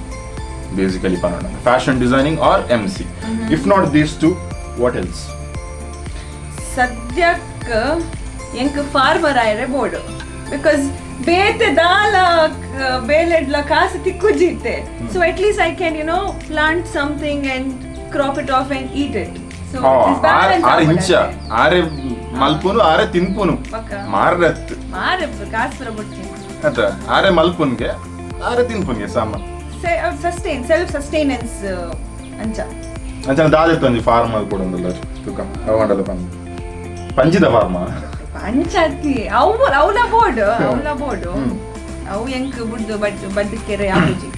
basically panada. Fashion designing or MC. If not these two, what else? Sadyak yenk farmer ayre board because ಬೇತೆ ದಾಲ ಬೇಲೆಡ್ಲ ಕಾಸು ತಿಕ್ಕುಜಿತ್ತೆ so at least I can plant something and crop it off and eat it so ಆರೆ ಇಂಚ ಆರೆ ಮಲ್ಪುನು ಆರೆ ತಿನ್ಪುನು ಮಾರತ್ ಮಾರೆ ಕಾಸು ಬರಬುಚ್ಚಿ ಅತ ಆರೆ ಮಲ್ಪುನ್ಗೆ ಆರೆ ತಿನ್ಪುನ್ಗೆ ಸಾಮ ಸಸ್ಟೈನ್ ಸೆಲ್ಫ್ ಸಸ್ಟೈನೆನ್ಸ್ ಅಂಚ ಅಂಚ ದಾದೆ ತಂಜಿ ಫಾರ್ಮರ್ ಕೊಡೊಂದಲ್ಲ ತುಕ ಅವಂಡಲ ಪಂಜಿದ ಫಾರ್ಮರ್ ಅಂಚತಿ ಅವಲ ಬೋರ್ಡ್ ಅವು ಎಂಕ್ ಬುಡ್ದು ಬಡ್ಡಿಕೆರೆ ಆಪುಜಿ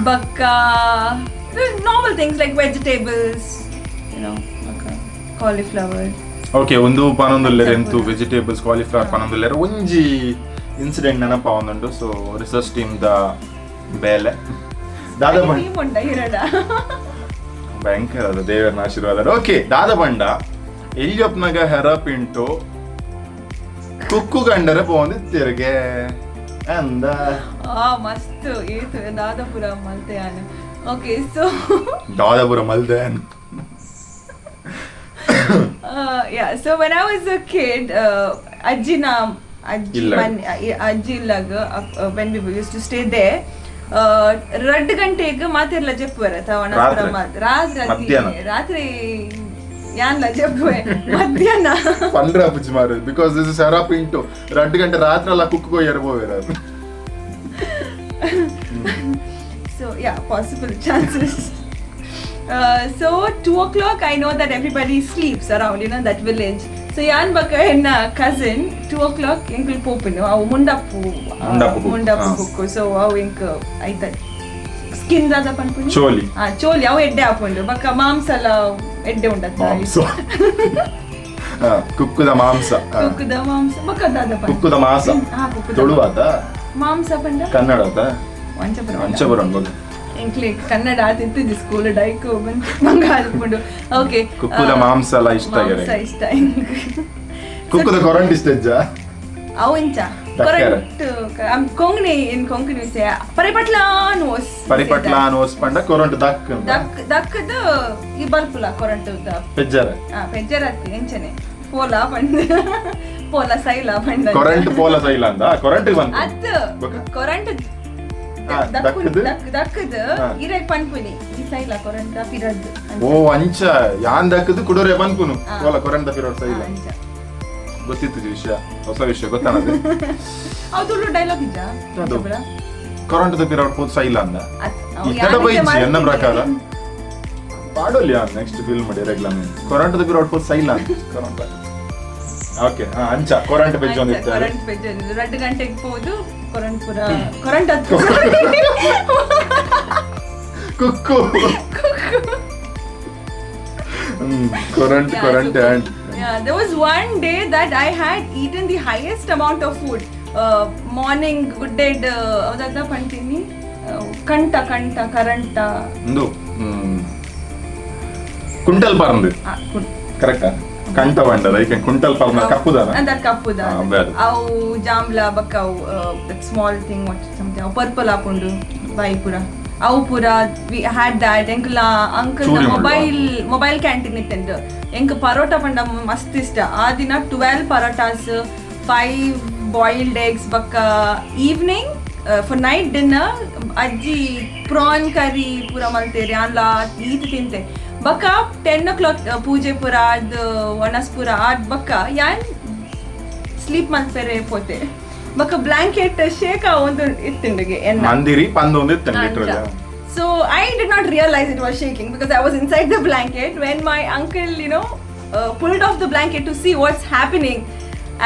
ಬಕ್ಕ normal things like vegetables cauliflower okay ಒಂದು ಪನೊಂದುಲ್ಲೆರೆ ಎಂತು ವೆಜಿಟೇಬಲ್ಸ್ ಕಾಲಿಫ್ಲವರ್ ಪನೊಂದುಲ್ಲೆರೆ ಒಂಜಿ ಇನ್ಸಿಡೆಂಟ್ ನೆನಪ ಆವೊಂದುಂಡು ಸೊ ರಿಸರ್ಚ್ ಟೀಮ್ ದ ಬೇಲೆ ದಾದ ಬಂಡ ಭಯಂಕರ ಅದ ದೇವರ ಆಶೀರ್ವಾದ ಓಕೆ ದಾದ ಬಂಡ ಎಲ್ಲಿಯೊಪ್ನಾಗ ಹೆರಪಿಂಟು ಕುಕ್ಕು ಗಂಡರ ಪೋಂದಿ ತಿರುಗೆ ಅಂದ ಮಸ್ತ್ ಏತು ದಾದಾಪುರ ಮಲ್ತೆಯಾನ ಓಕೆ ಸೊ ದಾದಾಪುರ ಮಲ್ತೆಯಾನ so when I was a kid ajji illag when we used to stay there 2 ಗಂಟೆಗೆ ಮಾತಿರ್ಲ ಜೆಪ್ಪು ಬರತ್ತ ರಾತ್ರಿ ಯಾನ್ಲ ಜೆಪ್ಪು ಮಧ್ಯಾಹ್ನ ಪಂಡ್ರ ಅಪ್ಪುಜಿ ಮಾರು ಬಿಕಾಸ್ ದಿಸ್ ಇಸ್ ಹೆರಪ್ ಇಂಟು 2 ಗಂಟೆ ರಾತ್ರಿ ಅಲ್ಲ ಕುಕ್ಕು ಎರಬೋವೇರ so yeah, possible chances. So 2 o'clock I know that everybody sleeps around that village. So yan baka henna cousin 2 o'clock enkul popinu avu mundappu kukku so avu enk aita skin dada panpuni choli avu edde apundu baka ಮಾಂಸಲ edde undatta ಕುಕ್ಕುದ ಮಾಂಸ baka dada pan ಕುಕ್ಕುದ ಮಾಂಸ ತೊಳುವಾದ ಮಾಂಸ ಪಂಡ ಕನ್ನಡದ ಅಂಚಬರನ್ ಬಗ ಎಂಕ್ಲೆ Kannada ತಿಂತಿದ್ದಿ school ಡೈಕು ಮಂಗ ಹಾಡ್ಕೊಂಡು okay ಕುಕ್ಕುದ ಮಾಂಸ ಎಲ್ಲ ಇಷ್ಟ ಇಷ್ಟ ಕುಕ್ಕುದ ಕೊರಂಟ್ ಇಷ್ಟ ಇಜ್ಜ ಅವು ಇಂಚ ಕೊರಂಟ್ ಕೊಂಗಣಿ ಇನ್ ಕೊಂಕಣಿ ವಿಷಯ ಪರಿಪಟ್ಲಾನೋಸ್ ಪಂಡ ಕೊರಂಟ್ ದಕ್ಕದ ಈ ಬಲ್ಪುಲ ಕೊರಂಟ್ ಪೆಜ್ಜರ ಎಂಚನೆ ಪೋಲ ಪಂಡ ಪೋಲ ಸೈಲ ಪಂಡ ಕೊರಂಟ್ ಪೋಲ ಸೈಲ ಅಂದ ಕೊರಂಟ್ ಬಂತು ಅತ್ತು ಕೊರಂಟ್ ದಕ್ಕದ ಇರಕ್ ಪನ್ಪುನಿ ಈ ಸೈಲ ಕೊರಂಟ ಪಿರದ್ ಓ ಅಂಚ ಯಾನ್ ದಕ್ಕದು ಕುಡೋರೆ ಪನ್ಪುನು ಪೋಲ ಕೊರಂಟ ಪಿರದ್ ಸೈಲ ಗೊತ್ತಿತ್ತು ವಿಷಯ ಹೊಸ ವಿಷಯ ಗೊತ್ತಾನದೆ ಅದು ಡೈಲಾಗ್ ಇದ್ದ ಕೊರಂಟದ ಪಿರಡ್ ಪೋದ್ ಸೈಲ ಅಂದ ಇತ್ತಡ ಬೈಚಿ ಎನ್ನ ಪ್ರಕಾರ ಪಾಡೋಲಿ ನೆಕ್ಸ್ಟ್ ಫಿಲ್ಮ್ ಮಾಡಿ ರೆಗ್ಲಾಮೆ ಕೊರಂಟದ ಪಿರಡ್ ಪೋದ್ ಸೈಲ ಅಂತ ಕೊರಂಟ ಓಕೆ ಅಂಚ ಕೊರಂಟ್ ಪೆಜ್ ಒಂದಿತ್ತು ಕೊರಂಟ್ ಪೆಜ್ 2 ಗಂಟೆಗೆ ಹೋದು ಕೊರಂಟ್ಪುರ ಕೊರಂಟ್ ಕುಕ್ಕು ಕೊರಂಟ್ and yeah, there was one day that I had eaten the highest amount of food morning ಗುಡ್ಡೆಡ್ ಅದಾದ ಪಂತೀನಿ ಕಂಟ ಕರಂಟ ಇಂದು ಕುಂಟಲ್ ಪರಂದು ಕರೆಕ್ಟಾ ಕಂಟ ಬಂಡದ ಐಕೆ ಕುಂಟಲ್ ಪರ್ನ ಕಪ್ಪುದಾನ ಅದರ ಕಪ್ಪುದ ಅವು ಜಾಂಬ್ಲ ಬಕ್ಕ ಅವು ಸ್ಮಾಲ್ ಥಿಂಗ್ ವಾಟ್ ಸಮಥಿಂಗ್ ಅವು ಪರ್ಪಲ್ ಹಾಕೊಂಡು ಬಾಯಿ ಪುರ ಅವು ಪುರ ವಿ ಹ್ಯಾಡ್ ದ್ಯಾಟ್ ಎಂಕಲ ಅಂಕಲ್ ಮೊಬೈಲ್ ಕ್ಯಾಂಟೀನ್ ಇತ್ತಂಡು ಎಂಕ್ ಪರೋಟ ಪಂಡ ಮಸ್ತ್ ಇಷ್ಟ ಆ ದಿನ 12 ಪರೋಟಾಸ್ 5 ಬಾಯ್ಲ್ಡ್ ಎಗ್ಸ್ ಬಕ್ಕ ಈವ್ನಿಂಗ್ ಫಾರ್ ನೈಟ್ ಡಿನ್ನರ್ ಅಜ್ಜಿ ಪ್ರಾನ್ ಕರಿ ಪೂರ ಮಲ್ತೇರಿ ಅಲ್ಲ ಈತ್ ತಿಂತೆ ಬಕ್ಕ 10 o'clock ಪೂಜೆ ಪುರ ಅದು ಒಣಸ್ಪುರ ಆದ್ ಬಕ್ಕ ಯಾನ್ ಸ್ಲೀಪ್ ಮಲ್ಪೆರೆ ಪೋತೆ ಬಕ್ಕ ಬ್ಲಾಂಕೆಟ್ ಶೇಕ ಒಂದು ಇತ್ತಿಂಡಿಗೆ ಮಂದಿರಿ ಪಂದು ಒಂದು ಇತ್ತಿಂಡಿ so I did not realize it was shaking because I was inside the blanket when my uncle pulled off the blanket to see what's happening.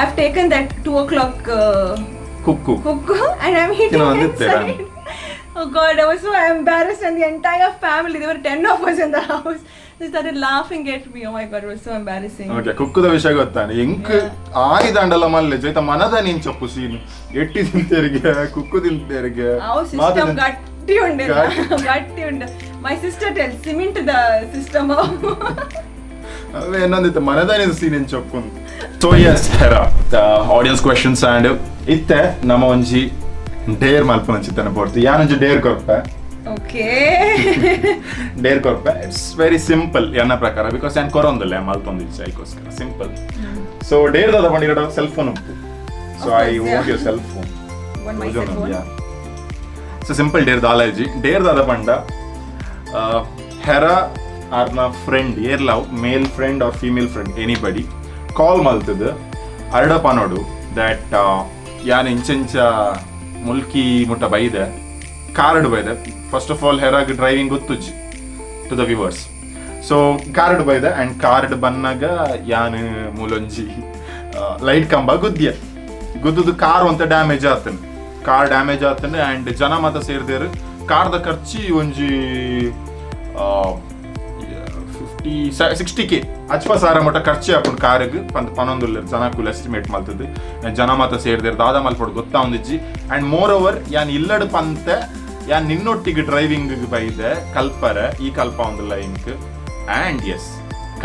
I've taken that 2 o'clock cook and I'm hitting inside. Oh God, I was so embarrassed, and the entire family, there were 10 of us in the house. They started laughing at me. Oh my God, it was so embarrassing. Okay, ಕುಕ್ಕುದ ವಿಷಯ ಗೊತ್ತಾನೆ ಎಂಕ್ ಆಯ್ದಂಡಲ ಮಲ್ಲೆ ಜೊತೆ ಮನದ ನೀನ್ ಚಪ್ಪು scene ಎಟ್ಟಿ ತಿಂತೇರಿಗೆ ಕುಕ್ಕು ತಿಂತೇರಿಗೆ system ಗಟ್ಟಿ ಉಂಡೆ my sister tells cement the system ಅವೇ ಏನಂದಿತ್ತು ಮನದಾನಿದ ಸೀನ್ ಏನು ಚಪ್ಪು so yes Hera audience questions and ಇತ್ತೆ ನಮ್ಮ ಒಂಜಿ ಡೇರ್ ಮಲ್ಪನ ಚಿತ್ತನ ಪೋಡ್ತು ಯಾನೊಂಜಿ ಡೇರ್ ಕೊರ್ಪೆ ಓಕೆ ಡೇರ್ ಕೊರ್ಪೆ ಇಟ್ಸ್ ವೆರಿ ಸಿಂಪಲ್ ಎನ್ನ ಪ್ರಕಾರ ಬಿಕಾಸ್ ನಾನು ಕೊರೊಂದಿಲ್ಲ ಮಲ್ಪೊಂದಿಲ್ಲ ಅದಕ್ಕೋಸ್ಕರ ಸಿಂಪಲ್ ಸೊ ಡೇರ್ ದಾದ ಪಂಡಿರ ಸೆಲ್ ಫೋನ್ ಉಂಟು so I want your cell phone so simple dare ದಾಲಾಜಿ ಡೇರ್ ದಾದ ಪಂಡ ಹೆರಾ ಆರ್ ನ friend or love male friend or female friend anybody call ಮಲ್ತದ ಅರ್ಡ ಪನೋಡು ದಟ್ ಯಾನ್ ಇಂಚೆಂಚ ಮುಲ್ಕಿ ಮುಟ್ಟ ಬೈದೆ ಕಾರ್ಡ್ ಬೈದೆ ಫಸ್ಟ್ ಆಫ್ ಆಲ್ ಹೆರಾಗ್ ಡ್ರೈವಿಂಗ್ ಗೊತ್ತುಜ್ಜಿ to the viewers so card ಬೈದೆ ಆ್ಯಂಡ್ ಕಾರ್ಡ್ ಬನ್ನಾಗ ಯಾನ್ ಮೂಲೊಂಜಿ ಲೈಟ್ ಕಂಬ ಗುದ್ದುದು ಕಾರ್ ಅಂತ ಡ್ಯಾಮೇಜ್ ಆತನು ಕಾರ್ ಡ್ಯಾಮೇಜ್ ಆತನು ಆ್ಯಂಡ್ ಜನ ಮಾತ ಸೇರ್ದೇರು ಕಾರ್ದ ಖರ್ಚಿ ಒಂಜಿ 60K ಅಚ್ಪ ಸಾರ ಮಟ್ಟ ಖರ್ಚು ಹಾಕೊಂಡು ಕಾರಿಗೆ ಪನ್ನೊಂದುಲ್ಲ ಜನಕ್ಕೂ ಎಸ್ಟಿಮೇಟ್ ಮಲ್ತದ್ದು ಜನ ಮಾತ ಸೇರಿದ್ರೆ ದಾದ ಮಲ್ಪಡು ಗೊತ್ತಾ ಒಂದಿಜ್ಜಿ ಆ್ಯಂಡ್ ಮೋರ್ ಓವರ್ ಯಾನ್ ಇಲ್ಲಡ್ ಪಂತೆ ಯಾನ್ ನಿನ್ನೊಟ್ಟಿಗೆ ಡ್ರೈವಿಂಗ್ ಬೈದೆ ಕಲ್ಪರೆ ಈ ಕಲ್ಪ ಒಂದಿಲ್ಲ ಇಂಕ್ ಆ್ಯಂಡ್ ಎಸ್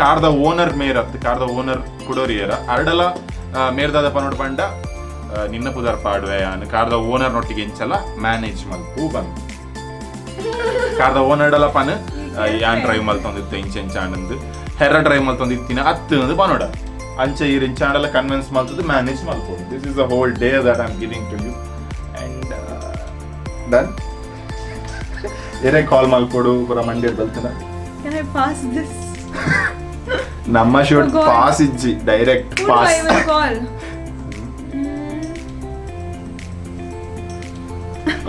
ಕಾರ್ದ ಓನರ್ ಮೇರತ್ ಕಾರ್ದ ಓನರ್ ಕುಡೋರಿಯರ ಅರ್ಡಲ ಮೇರ್ದಾದ ಪನ್ನೋಡು ಪಂಡ ನಿನ್ನ ಪುದರ್ ಪಾಡುವೆ ಯಾನ್ ಕಾರ್ದ ಓನರ್ನೊಟ್ಟಿಗೆ ಇಂಚಲ ಮ್ಯಾನೇಜ್ ಮಲ್ಪು ಬಂದು ಕಾರ್ದ ಓನರ್ಡಲ ಪನ್ ಯಾನ್ ಡ್ರೈವ್ ಮಲ್ತೊಂದಿತ್ತು ಇಂಚೆಂಚಾಂಡ್ ಹೆರ ಡ್ರೈವ್ ಮಲ್ತೊಂದಿತ್ತಿನ ಹತ್ತು ಪನೋಡ ಅಂಚೆ ಈ ಇಂಚಾಂಡಲ್ಲ ಕನ್ವಿನ್ಸ್ ಮಲ್ತದ್ದು ಮ್ಯಾನೇಜ್ ಮಲ್ಪೋದು this is the whole day that I am giving to you and done ಏನೇ ಕಾಲ್ ಮಲ್ಪೋಡು ಪುರ ಮಂಡ್ಯ ಬಲ್ತನ ನಮ್ಮ ಶೂಟ್ ಪಾಸ್ ಇಜ್ಜಿ direct pass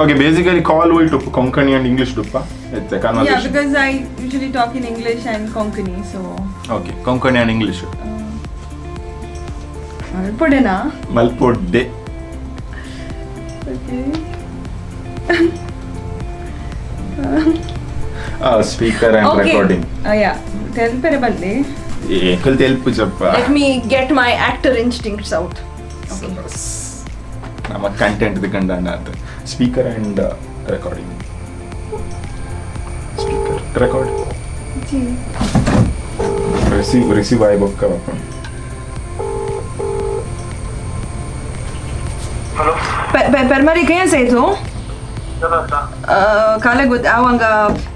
Okay, basically call will to Konkani and English duppa. It's a conversation. Yeah, because I usually talk in English and Konkani, so. Okay, Konkani and English. Malpodena. Malpodde. Okay. Speaker and okay. Recording. Yeah. Tell me. Let me get my actor instincts out. Okay. ನಮ್ಮ content ಕಂಡ speaker and recording speaker record receive ಆಗಿ ಬೊಕ್ಕ ಪೆರ್ಮರಿ ಕೈಯ ಸೇತು ಕಾಲ ಗೊತ್ತ ಅವಂಗ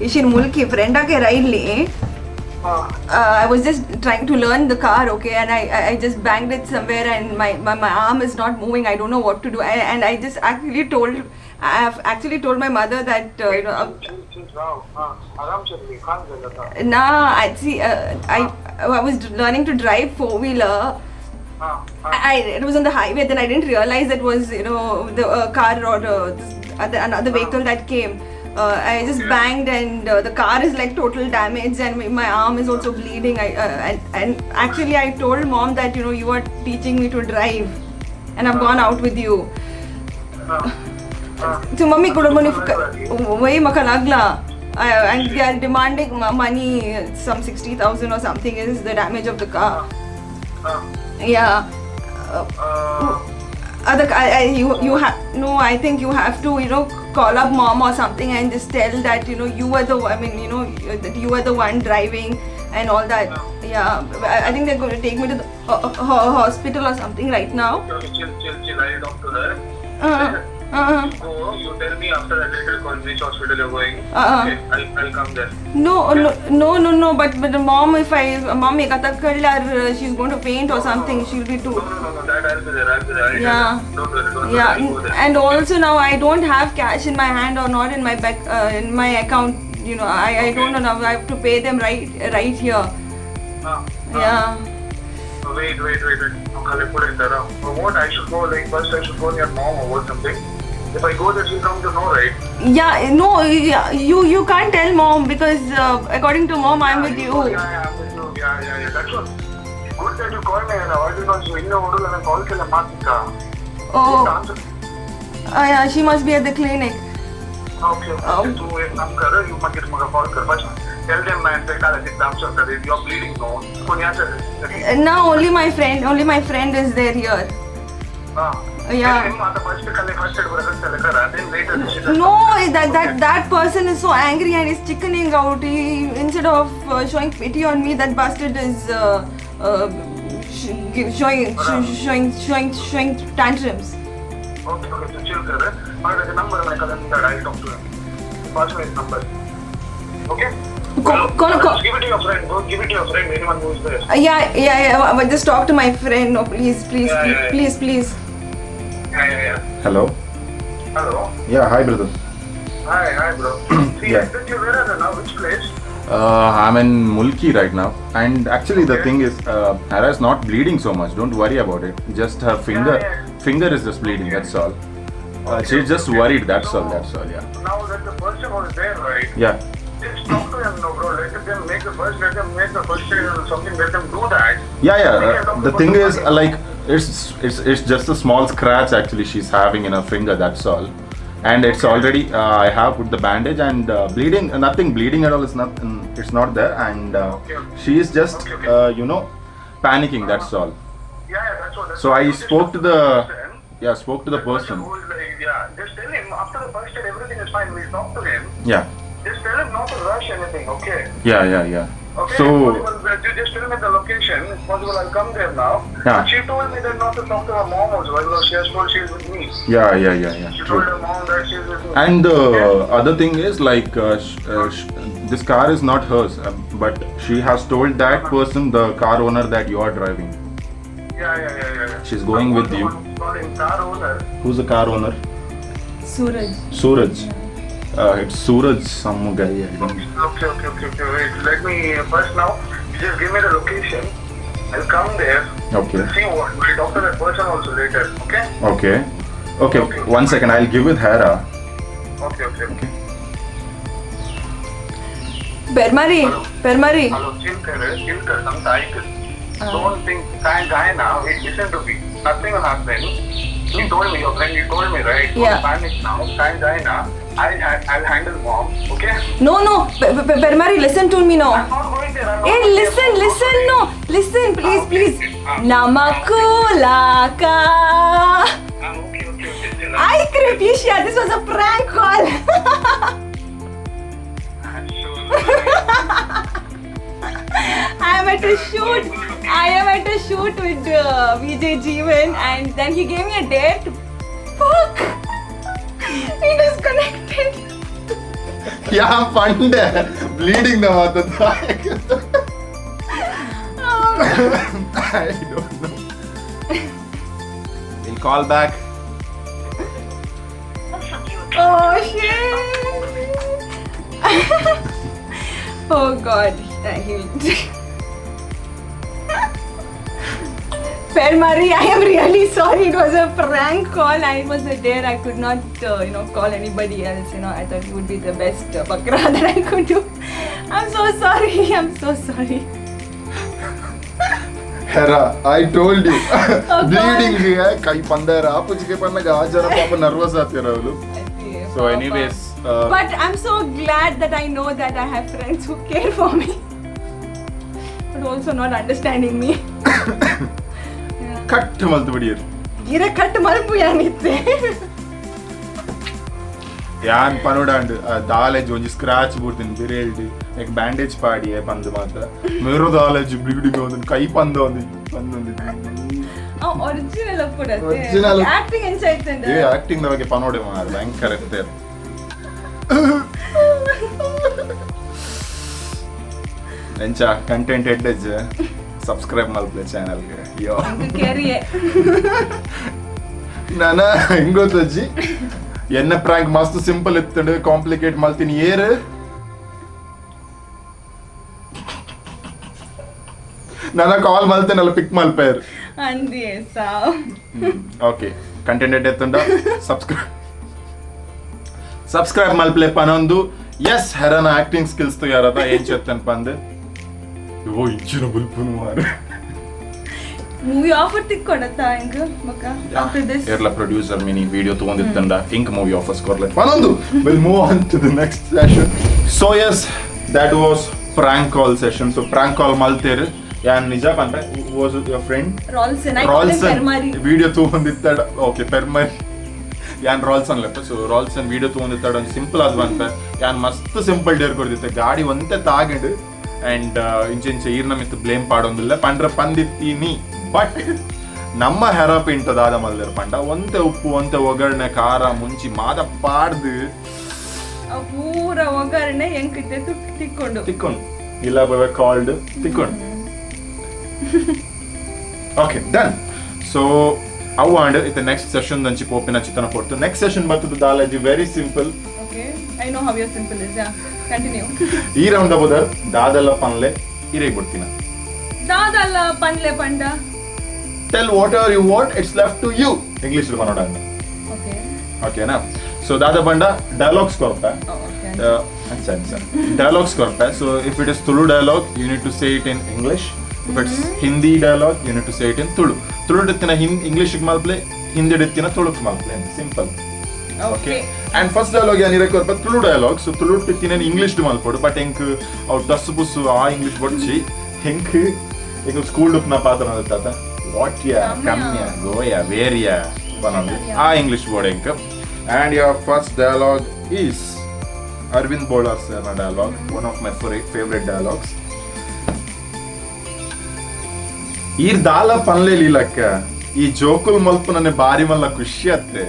ಇಶಿನ್ Mulki friend ಆಕೆ ರೈಲ್ಲಿ I was just trying to learn the car, okay, and I just banged it somewhere, and my arm is not moving. I don't know what to do, and I just I have actually told my mother that you know. I see. I was learning to drive 4-wheeler. It was on the highway. Then I didn't realize it was the car or another vehicle that came. I just banged, and the car is like total damage, and my arm is also bleeding. And actually I told mom that you are teaching me to drive, and I've gone out with you. So mommy could way makalagla, and they are demanding money, some 60,000 or something is the damage of the car. Yeah. You have no. I think you have to call up mom or something and just tell that you were the that you were the one driving and all that. Yeah, I think they're going to take me to the hospital or something right now. Chill. I'll talk to her. Go. You tell me after that later which hospital you're going. Okay, I'll come there. No. But the mom, mom ek attack karla, she's going to faint or something. She'll be too. No. That I'll be there. Yeah. Don't worry. Yeah, I'll go there. and also now I don't have cash in my hand or not in my in my account. I don't know now. I have to pay them right here. Yeah. Wait. What I should go? Like first I should go near mom or something. If I go there, she'll come to know, right? Yeah. No. Yeah, you can't tell mom because according to mom I'm with you. Yeah, I'm with you. Yeah. That's what. Good that you called me. Why because you know what I call ke matika. Oh. Yeah. She must be at the clinic. Okay. Tu ek naam kar, you must get maga call kar. But tell them man, take all the exams are there. You're bleeding no. Koni acha. Now only my friend is there here. Yeah. No, that person is so angry and is chickening out. He, instead of showing pity on me, that bastard is showing tantrums. Okay, so chill kar. But the number I call him that I'll talk to him. Pass me his number. Okay? Give it to your friend. Go give it to your friend. Anyone who is there. Yeah. But just talk to my friend. No, please. Yeah. Hello. Yeah, hi brother. Hi bro. See, Yeah. I think you're where now? Which place? I'm in Mulki right now, and actually the thing is, Hera is not bleeding so much. Don't worry about it. Just her finger is just bleeding. That's all. She's just worried. That's all. Yeah. Now that the person was there, right? Yeah. Just talk to them, no bro. Let them make the first aid or something. Let them do that. Yeah. The thing is, like, it's just a small scratch actually she's having in her finger. That's all. And it's already I have put the bandage and bleeding. Nothing bleeding at all. It's not there. And she is just panicking. That's all. Yeah, that's what. So I spoke to the person. Just tell him after the first aid everything is fine. We'll talk to him. Yeah. Just tell him not to rush anything, okay? Yeah. Okay, So you just tell me the location. If possible, I'll come there now. Yeah. But she told me that not to talk to her mom also. Well, she has told she's with me. yeah. She told True. her mom that she's with me. And the other thing is like this car is not hers, but she has told that person, the car owner, that you are driving. Yeah. She's going with you. Calling car owner. Who's the car owner? Suraj. It's Suraj, some guy. I don't know. Okay. Wait, let me first now. You just give me the location. I'll come there. Okay. See what we'll talk to that person also later. Okay? Okay. 1 second. I'll give with Hera. Okay. Permari. Hello, chill kar, some cycle. Don't think, guy now, listen to me. Nothing will happen. You told me, your friend, you told me, right? Yeah. Don't panic now, guy now. I'll handle mom, okay? No. Permari, listen to me now. I'm not going there. Hey, listen, no. Listen, please. Namakulaka. Okay. I Kritisha, this was a prank call. I am at a shoot with Vijay Jeevan, and then he gave me a date. Fuck! He disconnected. Yeah, fund bleeding now. I don't know. We'll call back. Oh shit! Oh god. Permari, I am really sorry. It was a prank call. I was there. I could not, call anybody else. I thought it would be the best bakra that I could do. I'm so sorry. Hera, I told you. God. Bleeding है कहीं पंद्रह आप उसके पर मैं जहाँ जरा पापा nervous आते रहो लोग. So anyways. But I'm so glad that I know that I have friends who care for me, but also not understanding me. Cut ಮಲ್ತು ಬಿಡಿಯರು. ಗಿರೆ ಕಟ್ ಮಲ್ಪು ಯಾನಿತ್ತೆ ಯಾನ್ ಪನೋಡಾಂಡ್ ದಾಲೆಜ್ ಒಂಜಿ ಸ್ಕ್ರಾಚ್ ಬುಡ್ತೀನಿ ಬಿರೇಲ್ಡ್ ಎಕ್ ಬ್ಯಾಂಡೇಜ್ ಪಾಡಿ ಪಂದ್ ಮಾತ ಮೇರು ದಾಲೆಜ್ ಬ್ಲೀಡಿಂಗ್ ಒಂದು ಕೈ ಪಂದ ಒಂದು ಒರಿಜಿನಲ್ ಅಪ್ಪುಡತ್ತೆ Original. ಆಕ್ಟಿಂಗ್ ಎಂಚಾಯ್ತಂಡ ಏ ಆಕ್ಟಿಂಗ್ ಬಗ್ಗೆ ಪನೋಡೆ ಮಾರ ಭಯಂಕರ ಇರ್ತೇವೆ ಎಂಚ ಕಂಟೆಂಟ್ ಎಡ್ಡೆಜ್ ಸಬ್ಸ್ಕ್ರೈಬ್ ಮಲ್ಪಲೆ ಚಾನಲ್ಗೆ ಅಯ್ಯೋ ಕೆರಿಯೆ ನಾನ ಹೆಂಗ್ ಗೊತ್ತಜ್ಜಿ ಎನ್ನ ಪ್ರಾಂಕ್ ಮಸ್ತ್ ಸಿಂಪಲ್ ಇತ್ತಂಡು ಕಾಂಪ್ಲಿಕೇಟ್ ಮಲ್ತೀನಿ ಏರ್ ನನ್ನ ಕಾಲ್ ಮಲ್ತೇನಲ್ಲ ಪಿಕ್ ಮಲ್ಪೇರ್ ಅಂದಿ ಸಾ ಓಕೆ ಕಂಟೆಂಟ್ ಎಡ್ ಎತ್ತಂಡ ಸಬ್ಸ್ಕ್ರೈಬ್ ಮಲ್ಪಲೆ ಪನೊಂದು ಎಸ್ ಹೆರನ ಆಕ್ಟಿಂಗ್ ಸ್ಕಿಲ್ಸ್ ತು ಯಾರದ ಏನ್ ಚೆತ್ತನ್ ಪಂದ್ ಓ ಇಚ್ಚಿನ ಬುಲ್ಪುನು ಮಾರ ಮೂವಿ ಆಫರ್ ತಿಕ್ಕೊಡತ್ತಾ ಹಿಂಗ ಮಕ್ಕ ಆಫ್ಟರ್ ದಿಸ್ ಏರ್ಲ ಪ್ರೊಡ್ಯೂಸರ್ ಮಿನಿ ವಿಡಿಯೋ ತಗೊಂಡಿತ್ತಂಡ ಇಂಕ್ ಮೂವಿ ಆಫರ್ಸ್ ಕೊರ್ಲೆ ಪನೊಂದು will move on to the next session so yes that was prank call session so prank call ಮಲ್ತೇರು ಯಾನ್ ನಿಜ ಪಂಡ was your friend Ralson I call him ಪೆರ್ಮಾರಿ ವಿಡಿಯೋ ತಗೊಂಡಿತ್ತಾಡ ಓಕೆ ಪೆರ್ಮರಿ ಯಾನ್ ರಾಲ್ಸನ್ ಲೆಪ್ಪ ಸೊ ರಾಲ್ಸನ್ ವಿಡಿಯೋ ತಗೊಂಡಿತ್ತಾಡ ಒಂದು ಸಿಂಪಲ್ ಆದ್ ಬಂತ ಯಾನ್ ಮಸ್ತ್ ಸಿಂಪಲ್ ಡೇರ್ ಕೊಡ್ದಿತ್ತೆ ಗಾಡಿ ಒಂತೆ ತಾಗಂಡು ಅಂಡ್ ಇಂಚೆ ಈರ್ನ ಮಿತ್ ಬ್ಲೇಮ್ ಪಾಡೊಂದಿಲ್ಲ ಪಂಡ್ರ ಪಂದಿತ್ತೀನಿ ಬಟ್ ನಮ್ಮ ಹೆರಪ್ ಇಂಟದಾದ ಮಲ್ದರ್ ಪಂಡ ಒಂತೆ ಉಪ್ಪು ಒಂತೆ ಒಗ್ಗರಣೆ ಖಾರ ಮುಂಚಿ ಮಾದ ಪಾಡ್ದು ಪೂರ ಒಗ್ಗರಣೆ ಹೆಂಗಿತ್ತೆ ತಿಕ್ಕೊಂಡು ತಿಕ್ಕೊಂಡು ಇಲ್ಲ ಬೈ ಕಾಲ್ಡ್ ತಿಕ್ಕೊಂಡು ಓಕೆ ಡನ್ ಸೊ ಅವು ಅಂಡ್ ಇತ್ತೆ ನೆಕ್ಸ್ಟ್ ಸೆಷನ್ ದಂಚಿ ಪೋಪಿನ ಚಿತ್ರನ ಕೊಡ್ತು ನೆಕ್ಸ್ಟ್ ಸೆಷನ್ ಬರ್ತದೆ ದಾಲಾಜಿ very simple okay I know how your simple is ಯಾ ಕಂಟಿನ್ಯೂ ಈ ರೌಂಡ್ ಬೋದ ದಾದಲ್ಲ ಪನ್ಲೆ ಇರೇಗ್ ಬಿಡ್ತೀನ ದಾದಲ್ಲ ಪನ್ಲೆ ಪಂಡ tell whatever you want it's left to you English Kannada okay ಓಕೆನಾ ಸೊ ದಾದ ಬಂಡ ಡೈಲಾಗ್ಸ್ ಕೊರ್ಪೆ okay dialogues korpe so if it is Tulu dialogue you need to say it in English if it's Hindi dialogue you need to say it in Tulu dittina English ಗೆ ಮಲ್ಪ್ಲೆ Hindi dittina Tulu ಗೆ ಮಲ್ಪ್ಲೆ simple okay and first dialogue yanire korpe Tulu dialogue so Tulu dittina English ಗೆ ಮಲ್ಪೋಡು but ಹೆಂಗ್ ಅವ್ರು ದಸ್ಸು bush ಆ English ಬಡ್ಚಿ ಹೆಂಗ್ ಈಗ school ಡುಕ್ನ ಪಾತ್ರ ನಡತಾತ what ya kamya goya where ya banandi ಆ ಇಂಗ್ಲಿಷ್ ಬೋರ್ಡ್ ಹೆಂಗ್ and your first dialogue is Arvind Bola sir na dialogue, one of my favorite dialogues. Eer dala panle lilakka, ee jokul malpu nane bari malla khushi atte.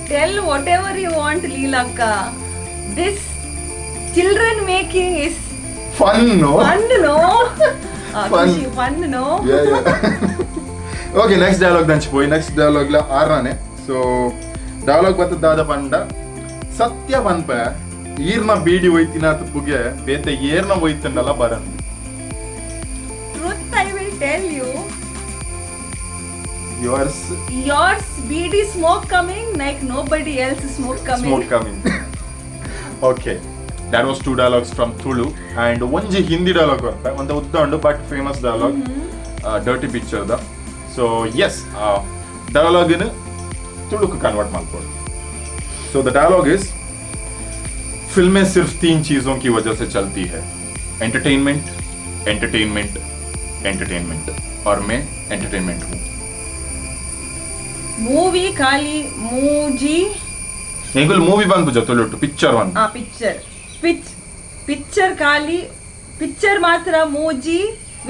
Tell whatever you want, Leelakka. This children making is Fun, no? fun, no? Fun. Fun, no? Yeah. Okay, next dialogue danchi poi. Next dialogue la arane. So dialogue batta dada panda. ಸತ್ಯ ಬನ್ಪ ಈರ್ನ ಬೀಡಿ ಒಯ್ತಿನ ತುಪ್ಪುಗೆ ಬೇತೆ ಏರ್ನ ಒಯ್ತಂಡಲ್ಲ ಬರನ್ Truth, I will tell you. yours BD smoke coming like nobody else smoke coming. smoke coming okay that was two dialogues from Tulu and ಒಂಜಿ Hindi dialogue ಬರ್ತ ಒಂದು ಉದ್ದಂಡು but famous dialogue dirty picture da so yes dialogue in Tulu को convert ಮಾಡ್ಬೋದು so the dialogue is फिल्में सिर्फ 3 चीजों की वजह से चलती है एंटरटेनमेंट एंटरटेनमेंट एंटरटेनमेंट और मैं एंटरटेनमेंट हूँ ಮೂವಿ ಖಾಲಿ ಮೂಜಿ ಎಂಗುಲ್ ಮೂವಿ ಬಂದು ಜೊತೆಲೊಟ್ಟು ಪಿಕ್ಚರ್ ಒಂದು ಪಿಕ್ಚರ್ ಖಾಲಿ ಪಿಕ್ಚರ್ ಮಾತ್ರ ಮೂಜಿ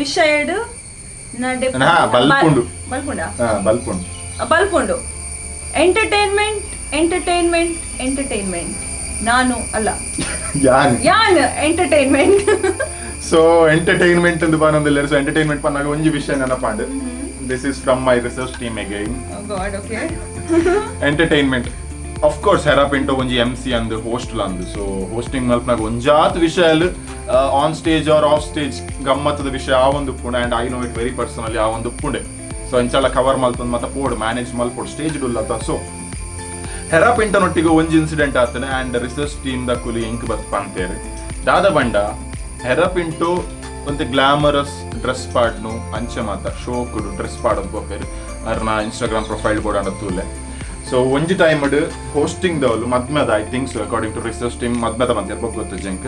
ವಿಷಯಡ್ ಬಲ್ಪುಂಡು ಬಲ್ಪುಂಡು ಎಂಟರ್ಟೈನ್ಮೆಂಟ್ ನಾನು ಅಲ್ಲ ಯಾನ್ ಎಂಟರ್ಟೈನ್ಮೆಂಟ್ ಸೊ ಎಂಟರ್ಟೈನ್ಮೆಂಟ್ ಎಂದು ಬಾನೊಂದಿಲ್ಲ ಸೊ ಎಂಟರ್ಟೈನ್ಮೆಂಟ್ ಪನ್ನಾಗ ಒಂಜಿ ವಿಷಯ ನೆನಪಾಂಡು this is from my research team again oh god okay entertainment of course herap into onji MC and host landu so hosting malpnaga onjat vishayal on stage or off stage gammatada vishaya a ondu pune and I know it very personally a ondu pune so enchala cover maltond mata pod manage malpod stage dullata so herap into nottige onji incident atane and research team da kuli ink bat pantere dada banda herap into ಒಂದು glamorous dress ಪಾಡ್ನು ಅಂಚೆ ಮಾತ show ಕುಡು dress ಪಾಡೋದು ಬೋಪೇರು ಅವ್ರನ್ನ Instagram profile board ಅನ್ನತ್ತೂಲೆ so ಒಂಜಿ ಟೈಮ್ ಹೋಸ್ಟಿಂಗ್ ದವಲು ಮದ್ಮೆದ I think so according to research team ಮದ್ಮೆದ ಬಂತ ಗೊತ್ತು ಜಂಕ್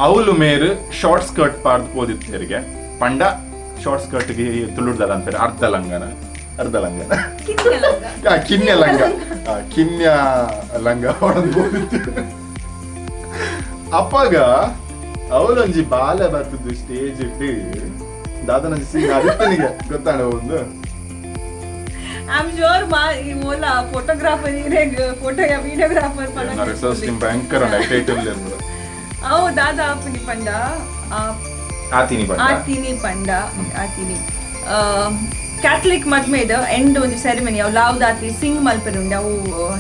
ಅವಳು ಮೇರು ಶಾರ್ಟ್ ಸ್ಕರ್ಟ್ ಪಾಡ್ದು ಪೋದಿತ್ತೇರಿಗೆ ಪಂಡ ಶಾರ್ಟ್ ಸ್ಕರ್ಟ್ಗೆ ತುಳುಡ್ದ ಅನ್ಪೇರು ಅರ್ಧ ಲಂಗನ ಕಿನ್ಯ ಲಂಗ. ಕಿನ್ಯ ಲಂಗ ಹೊಡೆದು ಅಪ್ಪಗ ಅವಳೊಂಜಿ ಬಾಲೆ ಬರ್ತದ್ದು ಸ್ಟೇಜ್ ಇಟ್ಟು ದಾದನ ಸೀನ್ ಅದಕ್ಕೆ ಗೊತ್ತಾಣ ಒಂದು I'm sure ಈ ಓಲ ಫೋಟೋಗ್ರಾಫರ್ ವಿಡಿಯೋಗ್ರಾಫರ್ ರಿಸರ್ಚ್ ಭಯಂಕರ ಐಟಮ್ ಅವು ದಾದಾ ಅಪ್ಪನಿ ಪಂಡ ಆತಿನಿ ಪಂಡ ಕ್ಯಾಥಲಿಕ್ ಮದ್ಮೇದ ಎಂಡ್ ಒಂದು ಸೆರೆಮನಿ ಅವು ಲಾವ್ ದಾತಿ ಸಿಂಗ್ ಮಲ್ಪೆರುಂಡೆ ಅವು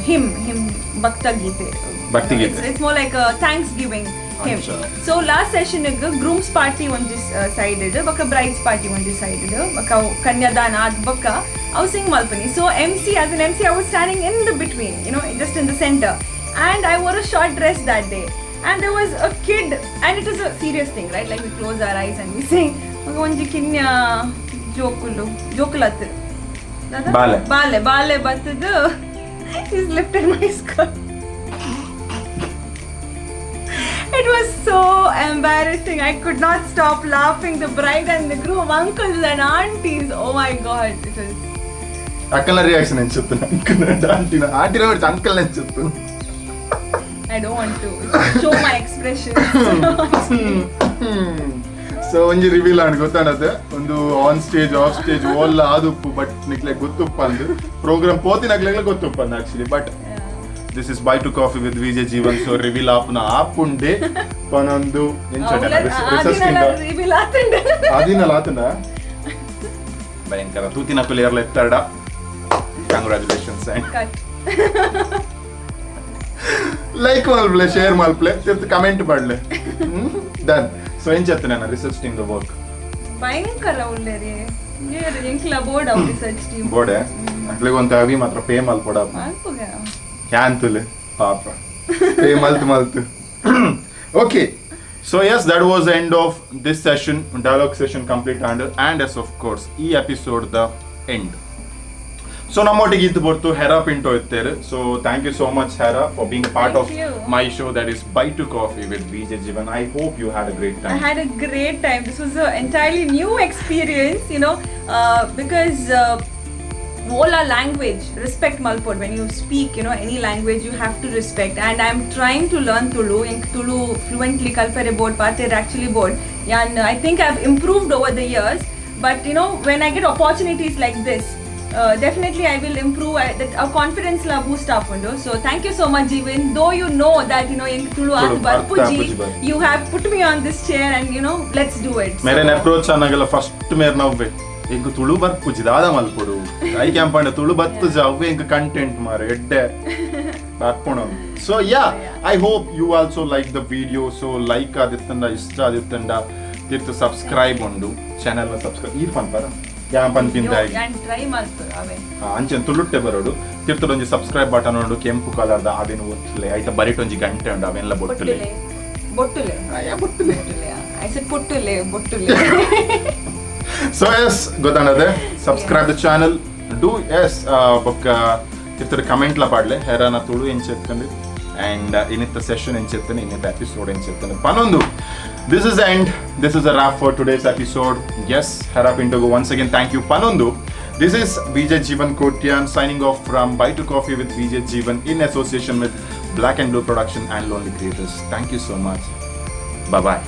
ಹಿಮ್ ಭಕ್ತಿ ಗೀತೆ it's more like thanksgiving him. So last session groom's party on this side baka bride's party on this side baka kanyadana ad baka I was sing malpani. So as an MC I was standing in the between, you know, just in the center, and I wore a short dress that day, and there was a kid, and it was a serious thing, right? Like we close our eyes and we sing onji kinya jokulattu bale battudu he's lifted my skirt. It was so embarrassing. I could not stop laughing. The bride and the groom, uncles and aunties. Oh my god. It was... Uncle reaction en cheppuna. Auntie na uncle en cheppuna. I don't want to show my expression. So onji reveal and gottadade ondu on stage off stage all aduppu but nikle gottuppandu program potinaglegla gottuppandu actually but this is Bite to Coffee with VJ Jeevan. So reveal apna apunde panondu enchada research kinda reveal atinde adina latunda bayankara tutina player la ettada. Congratulations and cut like malple share malple comment padle done. So en chettana research team the work bayankara ulle re enkla board of research team board akle onta avi matra pay malpoda alpuga Cantule, Papa. Hey, maltu. Okay. So yes, that was the end of this session, dialogue session complete and yes, of course, e episode the end. So nammottige ಇದು ಬರ್ತು ಹೆರಾ ಪಿಂಟೋ ಇರ್ತಾರೆ. So thank you so much Hera for being a part of my show that is Bite to Coffee with VJ Jeevan. I hope you had a great time. I had a great time. This was an entirely new experience, you know, because Vola language, respect malpod. When you speak, you know, any language you have to respect. And I'm trying to learn Tulu. In Tulu fluently kalpere board, pater actually board. And I think I've improved over the years. But you know, when I get opportunities like this, definitely I will improve. That our confidence la boost up undo. So thank you so much, Jeevan. Though you know that you know in Tulu Barpuji, you have put me on this chair, and you know, let's do it. Mere approach anagala first mere navve. Enku Tulu barpuji dada malpodu. I campana Tulu battu javve enku content mare edde. Barpono. So yeah, I hope you also like the video. So like aditanda ishta aditanda tirthu subscribe undu channel la subscribe irfan para ಯಾಪನ್ ಪಿಂದಾಯಿ and try malpur ave ಅಂಚೆನ್ ತುಳುಟ್ಟೆ ಬರೋಡು ತಿರ್ತೊಂಜಿ subscribe button ಉಂಡು ಕೆಂಪು ಕಲರ್ದ ಅವೆನು ಒತ್ತಲೆ ಐತ ಬರಿಟೊಂಜಿ ಗಂಟೆ ಉಂಡು ಅವೆಲ್ಲ ಬೊಟ್ಟುಲೆ I said bottule. So yes, ಗೊತ್ತಾನದೆ subscribe the channel, do yes ಬೊಕ್ಕ ತಿರ್ತರ ಕಮೆಂಟ್ ಲ ಪಾಡ್ಲೆ ಹೆರಾನ ತುಳು ಎಂಚೆತ್ತಂದೆ and ಇನ್ನಿತ್ತ ಸೆಷನ್ ಎಂಚೆತ್ತನೆ ಇನ್ನಿತ್ತ ಎಪಿಸೋಡ್ ಎಂಚೆತ್ತನೆ ಪನೊಂದು. This is the end. This is a wrap for today's episode. Yes, Hera Pintogo once again thank you Panondu. This is VJ Jeevan Kotian signing off from Bite to Coffee with VJ Jeevan in association with Black and Blue Production and Lonely Creators. Thank you so much. Bye bye.